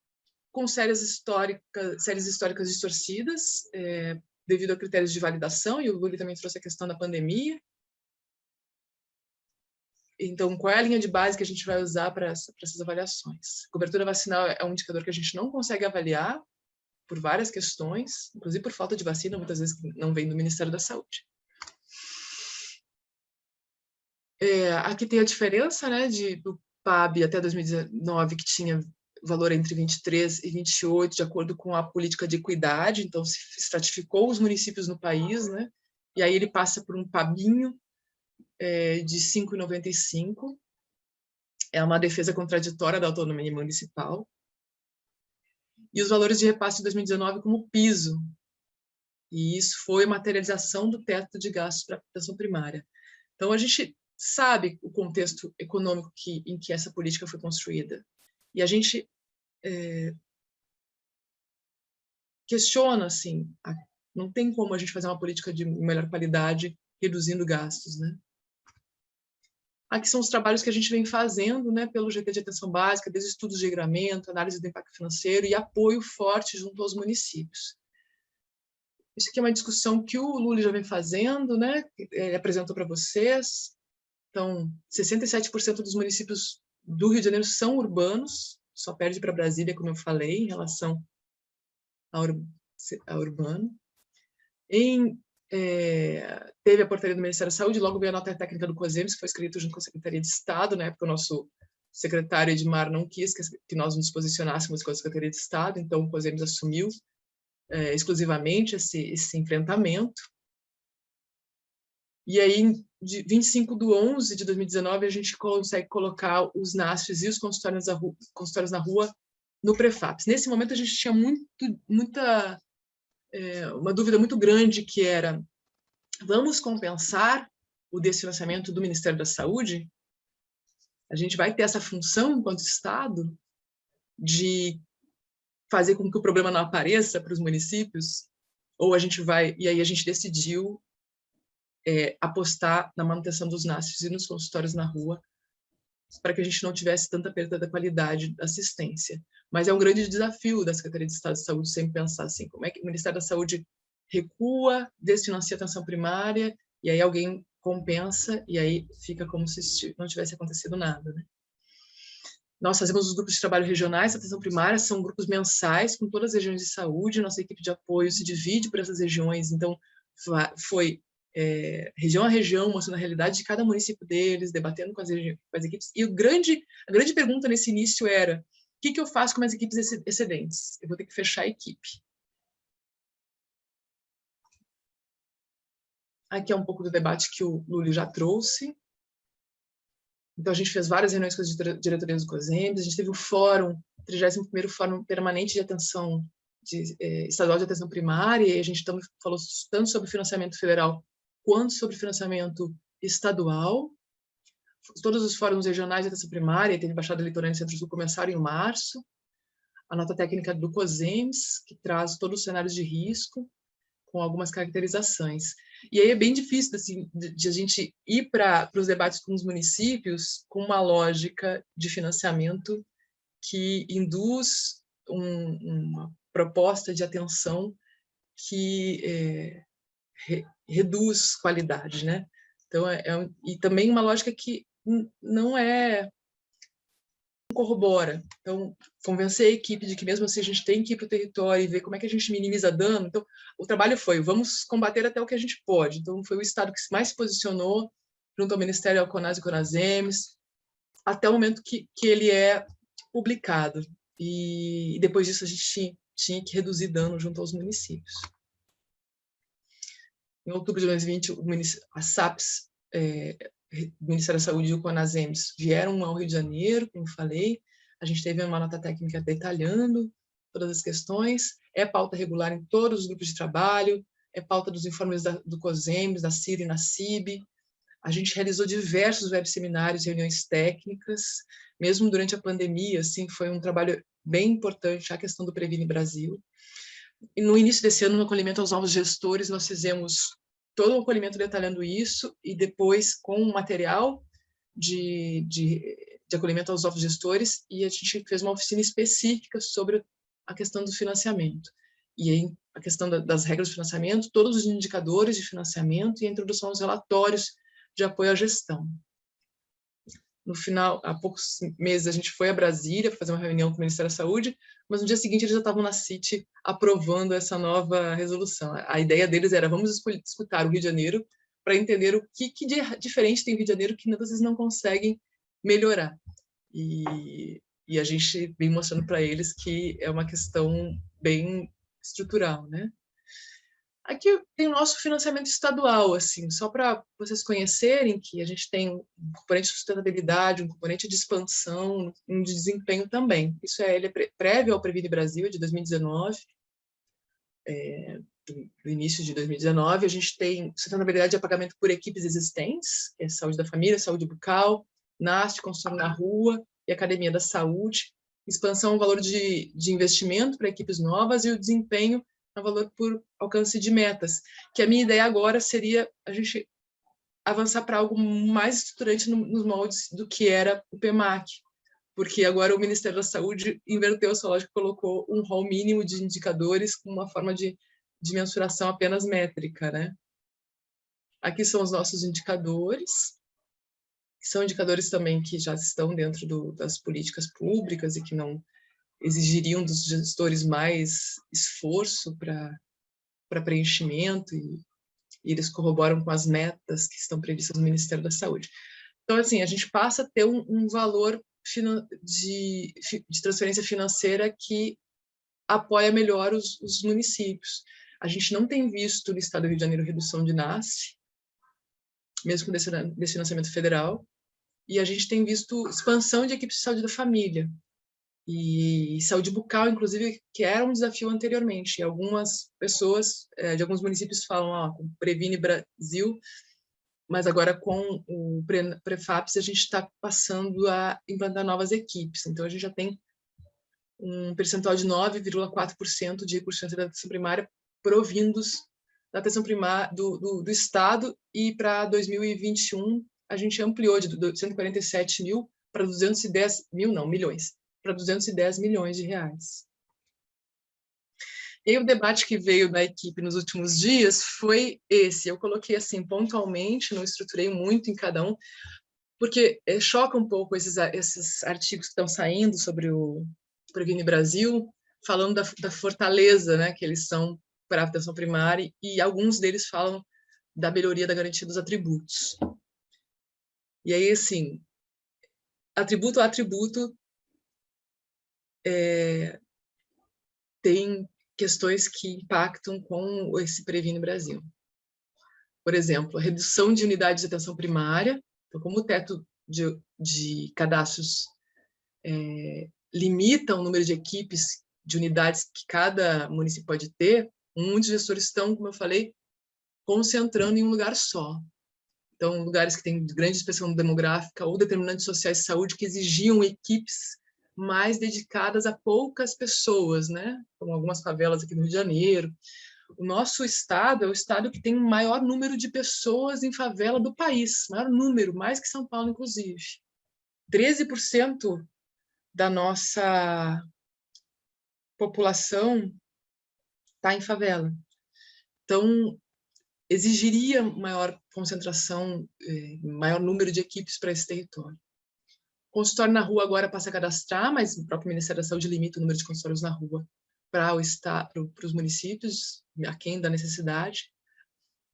com séries históricas distorcidas, devido a critérios de validação, e o Lula também trouxe a questão da pandemia. Então, qual é a linha de base que a gente vai usar para essas avaliações? Cobertura vacinal é um indicador que a gente não consegue avaliar por várias questões, inclusive por falta de vacina, muitas vezes não vem do Ministério da Saúde. Aqui tem a diferença, né, do PAB até 2019, que tinha valor entre 23 e 28, de acordo com a política de equidade, então se estratificou os municípios no país, né, e aí ele passa por um PABinho de 5,95, é uma defesa contraditória da autonomia municipal, e os valores de repasse de 2019 como piso, e isso foi materialização do teto de gastos para a atenção primária. Então, a gente sabe o contexto econômico em que essa política foi construída, e a gente questiona, assim, não tem como a gente fazer uma política de melhor qualidade reduzindo gastos, né? Aqui são os trabalhos que a gente vem fazendo, né, pelo GT de Atenção Básica, desde estudos de regramento, análise do impacto financeiro e apoio forte junto aos municípios. Isso aqui é uma discussão que o Lula já vem fazendo, né? Ele apresentou para vocês. Então, 67% dos municípios do Rio de Janeiro são urbanos, só perde para Brasília, como eu falei, em relação ao urbano. Teve a portaria do Ministério da Saúde, logo veio a nota técnica do COSEMES, que foi escrito junto com a Secretaria de Estado, né, porque o nosso secretário Edmar não quis que nós nos posicionássemos com a Secretaria de Estado, então o COSEMES assumiu exclusivamente esse enfrentamento. E aí, de 25/11 de 2019, a gente consegue colocar os NASFs e os consultórios na rua no Prefaps. Nesse momento, a gente tinha uma dúvida muito grande, que era: vamos compensar o desfinanciamento do Ministério da Saúde? A gente vai ter essa função, enquanto Estado, de fazer com que o problema não apareça para os municípios? Ou a gente vai... E aí a gente decidiu apostar na manutenção dos NASFs e nos consultórios na rua, para que a gente não tivesse tanta perda da qualidade da assistência. Mas é um grande desafio da Secretaria de Estado de Saúde sempre pensar assim, como é que o Ministério da Saúde recua, desfinancia a atenção primária, e aí alguém compensa, e aí fica como se não tivesse acontecido nada, né? Nós fazemos os grupos de trabalho regionais, atenção primária, são grupos mensais com todas as regiões de saúde, nossa equipe de apoio se divide por essas regiões, então foi região a região, mostrando a realidade de cada município deles, debatendo com as equipes, e a grande pergunta nesse início era, o que eu faço com as equipes excedentes? Eu vou ter que fechar a equipe. Aqui é um pouco do debate que o Lúlio já trouxe. Então, a gente fez várias reuniões com as diretorias do COSEMBS, a gente teve o fórum, 31º Fórum Permanente de Atenção Estadual de Atenção Primária, e a gente falou tanto sobre financiamento federal quanto sobre financiamento estadual. Todos os fóruns regionais de atenção primária, teve Baixada Litorânea e Centro-Sul, começaram em março. A nota técnica do COSEMBS, que traz todos os cenários de risco, com algumas caracterizações. E aí é bem difícil assim, de a gente ir para os debates com os municípios com uma lógica de financiamento que induz uma proposta de atenção que reduz qualidade, né? Então, e também uma lógica que não corrobora. Então, convencer a equipe de que mesmo assim a gente tem que ir para o território e ver como é que a gente minimiza dano. Então, o trabalho foi, vamos combater até o que a gente pode. Então, foi o Estado que mais se posicionou junto ao Ministério, ao CONAS e CONASEMS, até o momento que ele é publicado. E depois disso a gente tinha que reduzir dano junto aos municípios. Em outubro de 2020, a SAPS, o Ministério da Saúde e o CONASEMS vieram ao Rio de Janeiro, como falei, a gente teve uma nota técnica detalhando todas as questões, é pauta regular em todos os grupos de trabalho, é pauta dos informes do COSEMBS, da CIR e na CIB, a gente realizou diversos webseminários, reuniões técnicas, mesmo durante a pandemia, assim, foi um trabalho bem importante a questão do Previne Brasil. E no início desse ano, no acolhimento aos novos gestores, nós fizemos todo um acolhimento detalhando isso, e depois com um material de acolhimento aos novos gestores, e a gente fez uma oficina específica sobre a questão do financiamento. E aí, a questão das regras de financiamento, todos os indicadores de financiamento e a introdução aos relatórios de apoio à gestão. No final, há poucos meses, a gente foi a Brasília para fazer uma reunião com o Ministério da Saúde, mas no dia seguinte eles já estavam na CIT aprovando essa nova resolução. A ideia deles era, vamos escutar o Rio de Janeiro para entender o que de diferente tem o Rio de Janeiro que vocês não conseguem melhorar. E a gente vem mostrando para eles que é uma questão bem estrutural, né? Aqui tem o nosso financiamento estadual, assim, só para vocês conhecerem que a gente tem um componente de sustentabilidade, um componente de expansão, um de desempenho também. Isso ele é prévio ao Previne Brasil, de 2019, do início de 2019. A gente tem sustentabilidade de pagamento por equipes existentes, que é saúde da família, saúde bucal, NAST, construção na rua e academia da saúde. Expansão, valor de investimento para equipes novas e o desempenho a valor por alcance de metas, que a minha ideia agora seria a gente avançar para algo mais estruturante nos moldes do que era o PEMAC, porque agora o Ministério da Saúde inverteu essa lógica e colocou um rol mínimo de indicadores com uma forma de mensuração apenas métrica, né? Aqui são os nossos indicadores, que são indicadores também que já estão dentro das políticas públicas e que não exigiriam dos gestores mais esforço para preenchimento, e eles corroboram com as metas que estão previstas no Ministério da Saúde. Então, assim, a gente passa a ter um valor de transferência financeira que apoia melhor os municípios. A gente não tem visto no Estado do Rio de Janeiro redução de NASF, mesmo com financiamento federal, e a gente tem visto expansão de equipes de saúde da família, e saúde bucal, inclusive, que era um desafio anteriormente. E algumas pessoas de alguns municípios falam, com o Previne Brasil, mas agora com o Prefaps a gente está passando a implantar novas equipes. Então, a gente já tem um percentual de 9,4% de recursos da atenção primária provindos da atenção primária do Estado, e para 2021 a gente ampliou de 147 mil para 210 mil, não, milhões, para 210 milhões de reais. E o debate que veio da equipe nos últimos dias foi esse. Eu coloquei assim pontualmente, não estruturei muito em cada um, porque choca um pouco esses artigos que estão saindo sobre o Previne Brasil, falando da fortaleza, né, que eles são para a atenção primária, e alguns deles falam da melhoria da garantia dos atributos. E aí, assim, atributo a atributo, tem questões que impactam com esse Previne Brasil. Por exemplo, a redução de unidades de atenção primária, então, como o teto de cadastros limita o número de equipes, de unidades que cada município pode ter, muitos gestores estão, como eu falei, concentrando em um lugar só. Então, lugares que têm grande expressão demográfica ou determinantes sociais de saúde que exigiam equipes mais dedicadas a poucas pessoas, né? Como algumas favelas aqui no Rio de Janeiro. O nosso estado é o estado que tem o maior número de pessoas em favela do país, maior número, mais que São Paulo, inclusive. 13% da nossa população está em favela. Então, exigiria maior concentração, maior número de equipes para esse território. Consultório na rua agora passa a cadastrar, mas o próprio Ministério da Saúde limita o número de consultórios na rua para os municípios, aquém da necessidade.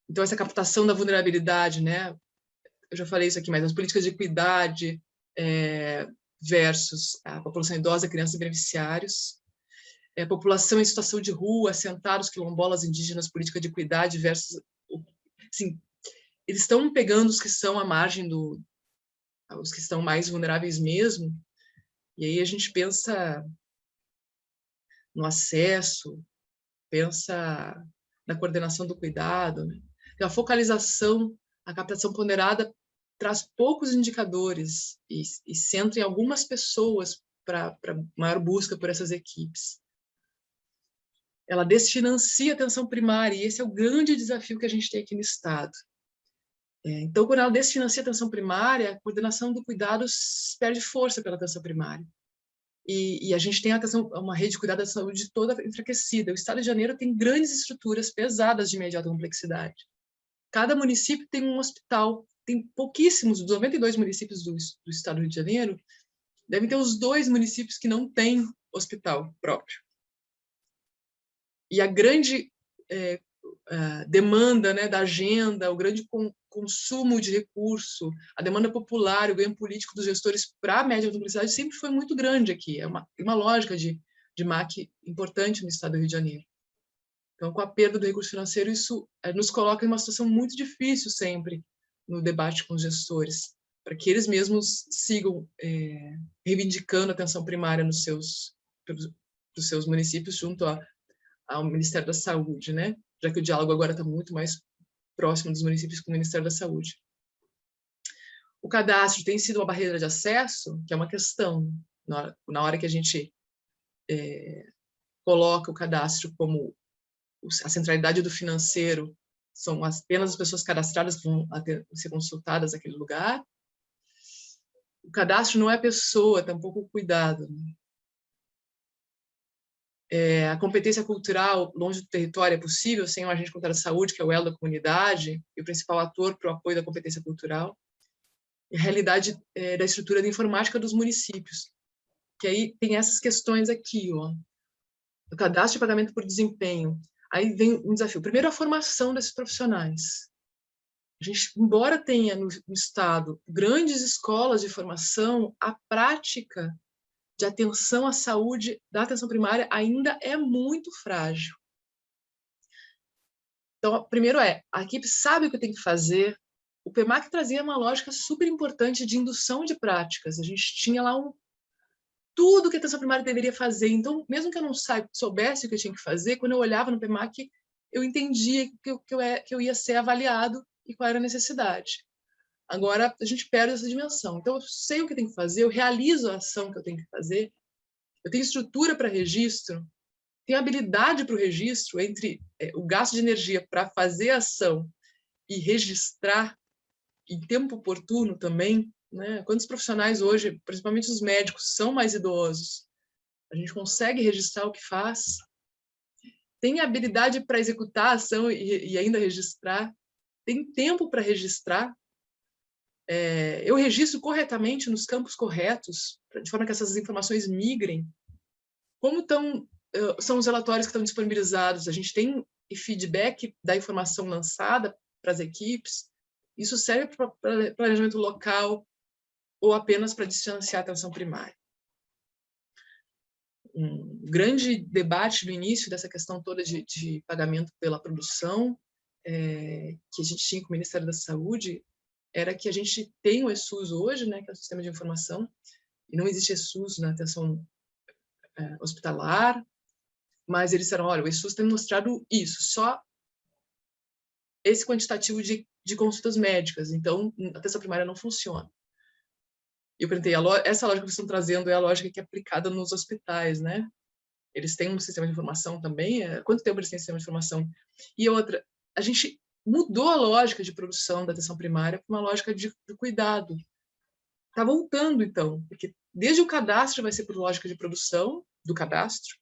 Então, essa captação da vulnerabilidade, né? Eu já falei isso aqui, mas as políticas de equidade versus a população idosa, crianças e beneficiários, população em situação de rua, assentados, quilombolas, indígenas, política de equidade versus... Assim, eles estão pegando os que são à margem os que estão mais vulneráveis mesmo, e aí a gente pensa no acesso, pensa na coordenação do cuidado, né? A focalização, a captação ponderada traz poucos indicadores e centra em algumas pessoas para maior busca por essas equipes. Ela desfinancia a atenção primária, e esse é o grande desafio que a gente tem aqui no Estado. Então, quando ela desfinancia a atenção primária, a coordenação do cuidado perde força pela atenção primária. E a gente tem uma rede de cuidado da saúde toda enfraquecida. O Estado de Janeiro tem grandes estruturas pesadas de imediata complexidade. Cada município tem um hospital, tem pouquíssimos, dos 92 municípios do Estado do Rio de Janeiro, devem ter os 2 municípios que não têm hospital próprio. E a grande demanda, né, da agenda, o grande consumo de recurso, a demanda popular, o ganho político dos gestores para a média complexidade sempre foi muito grande aqui. É uma lógica de MAC importante no Estado do Rio de Janeiro. Então, com a perda do recurso financeiro, isso nos coloca em uma situação muito difícil sempre no debate com os gestores, para que eles mesmos sigam reivindicando a atenção primária nos seus municípios junto ao Ministério da Saúde, né? Já que o diálogo agora está muito mais próximo dos municípios com o Ministério da Saúde. O cadastro tem sido uma barreira de acesso, que é uma questão. Na hora que a gente coloca o cadastro como a centralidade do financeiro, são apenas as pessoas cadastradas que vão ser consultadas naquele lugar. O cadastro não é pessoa, tampouco o cuidado. A competência cultural longe do território é possível sem o agente comunitário de saúde, que é o elo da comunidade, e o principal ator para o apoio da competência cultural. E a realidade da estrutura da informática dos municípios, que aí tem essas questões aqui, ó. O cadastro de pagamento por desempenho. Aí vem um desafio. Primeiro, a formação desses profissionais. A gente, embora tenha no Estado grandes escolas de formação, a prática de atenção à saúde da atenção primária ainda é muito frágil. Então, primeiro a equipe sabe o que tem que fazer. O PEMAC trazia uma lógica super importante de indução de práticas. A gente tinha lá tudo que a atenção primária deveria fazer. Então, mesmo que eu não soubesse o que eu tinha que fazer, quando eu olhava no PEMAC, eu entendia que eu ia ser avaliado e qual era a necessidade. Agora, a gente perde essa dimensão. Então, eu sei o que tem que fazer, eu realizo a ação que eu tenho que fazer, eu tenho estrutura para registro, tenho habilidade para o registro entre o gasto de energia para fazer a ação e registrar em tempo oportuno também, né? Quantos profissionais hoje, principalmente os médicos, são mais idosos? A gente consegue registrar o que faz? Tem habilidade para executar a ação e ainda registrar? Tem tempo para registrar? Eu registro corretamente nos campos corretos, de forma que essas informações migrem? Como são os relatórios que estão disponibilizados? A gente tem feedback da informação lançada para as equipes? Isso serve para planejamento local ou apenas para distanciar a atenção primária? Um grande debate no início dessa questão toda de pagamento pela produção, que a gente tinha com o Ministério da Saúde, era que a gente tem o ESUS hoje, né, que é o Sistema de Informação, e não existe ESUS na atenção hospitalar, mas eles disseram, olha, o ESUS tem mostrado isso, só esse quantitativo de consultas médicas, então a atenção primária não funciona. E eu perguntei, essa lógica que vocês estão trazendo é a lógica que é aplicada nos hospitais, né? Eles têm um sistema de informação também? Quanto tempo eles têm sistema de informação? E outra, a gente mudou a lógica de produção da atenção primária para uma lógica de cuidado. Está voltando, então, porque desde o cadastro vai ser por lógica de produção do cadastro,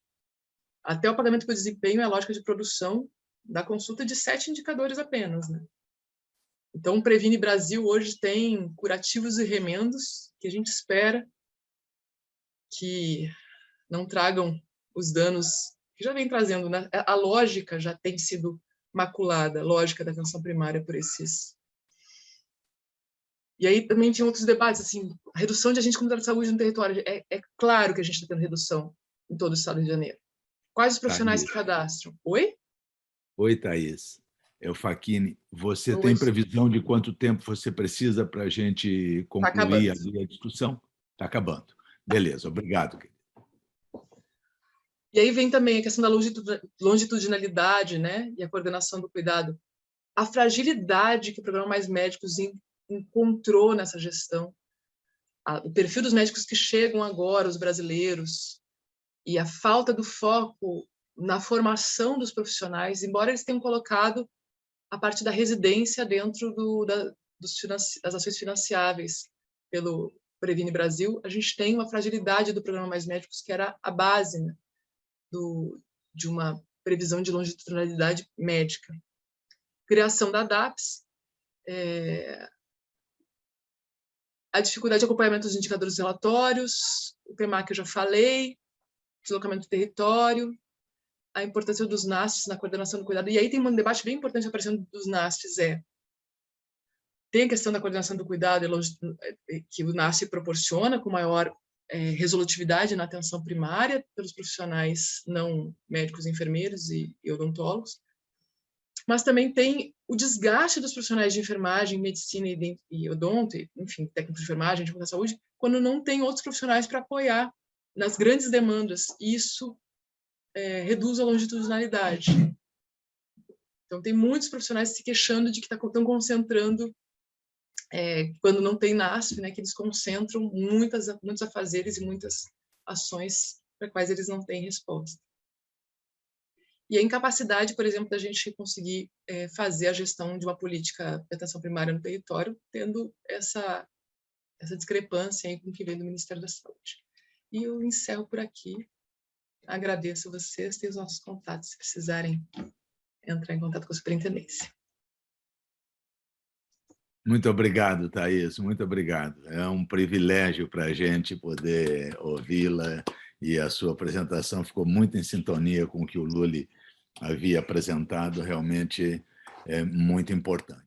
até o pagamento por desempenho é a lógica de produção da consulta de 7 indicadores apenas, né? Então, o Previne Brasil hoje tem curativos e remendos que a gente espera que não tragam os danos que já vem trazendo, né? A lógica já tem sido maculada, a lógica da atenção primária por esses. E aí também tinha outros debates, assim, a redução de agentes comunitários de saúde no território. É claro que a gente está tendo redução em todo o estado de Janeiro. Quais os profissionais que cadastram? Oi? Oi, Thaís. É o Facchini. Você tem previsão de quanto tempo você precisa para a gente concluir a discussão? Está acabando. Beleza, obrigado, querido. E aí vem também a questão da longitudinalidade, né? E a coordenação do cuidado. A fragilidade que o Programa Mais Médicos encontrou nessa gestão. O perfil dos médicos que chegam agora, os brasileiros, e a falta do foco na formação dos profissionais, embora eles tenham colocado a parte da residência dentro das ações financiáveis pelo Previne Brasil, a gente tem uma fragilidade do Programa Mais Médicos, que era a base, né, de uma previsão de longitudinalidade médica. Criação da DAPS, a dificuldade de acompanhamento dos indicadores relatórios, o tema que eu já falei, deslocamento do território, a importância dos NASFs na coordenação do cuidado. E aí tem um debate bem importante aparecendo dos NASFs, tem a questão da coordenação do cuidado que o NASF proporciona com maior resolutividade na atenção primária pelos profissionais não médicos, enfermeiros e odontólogos, mas também tem o desgaste dos profissionais de enfermagem, medicina e odonto, enfim, técnicos de enfermagem, de saúde, quando não tem outros profissionais para apoiar nas grandes demandas. Isso reduz a longitudinalidade. Então, tem muitos profissionais se queixando de que estão concentrando, quando não tem NASF, né, que eles concentram muitos afazeres e muitas ações para quais eles não têm resposta. E a incapacidade, por exemplo, da gente conseguir fazer a gestão de uma política de atenção primária no território, tendo essa discrepância aí com o que vem do Ministério da Saúde. E eu encerro por aqui. Agradeço a vocês, tem os nossos contatos, se precisarem entrar em contato com a superintendência. Muito obrigado, Thaís, muito obrigado. É um privilégio para a gente poder ouvi-la e a sua apresentação ficou muito em sintonia com o que o Lully havia apresentado, realmente é muito importante.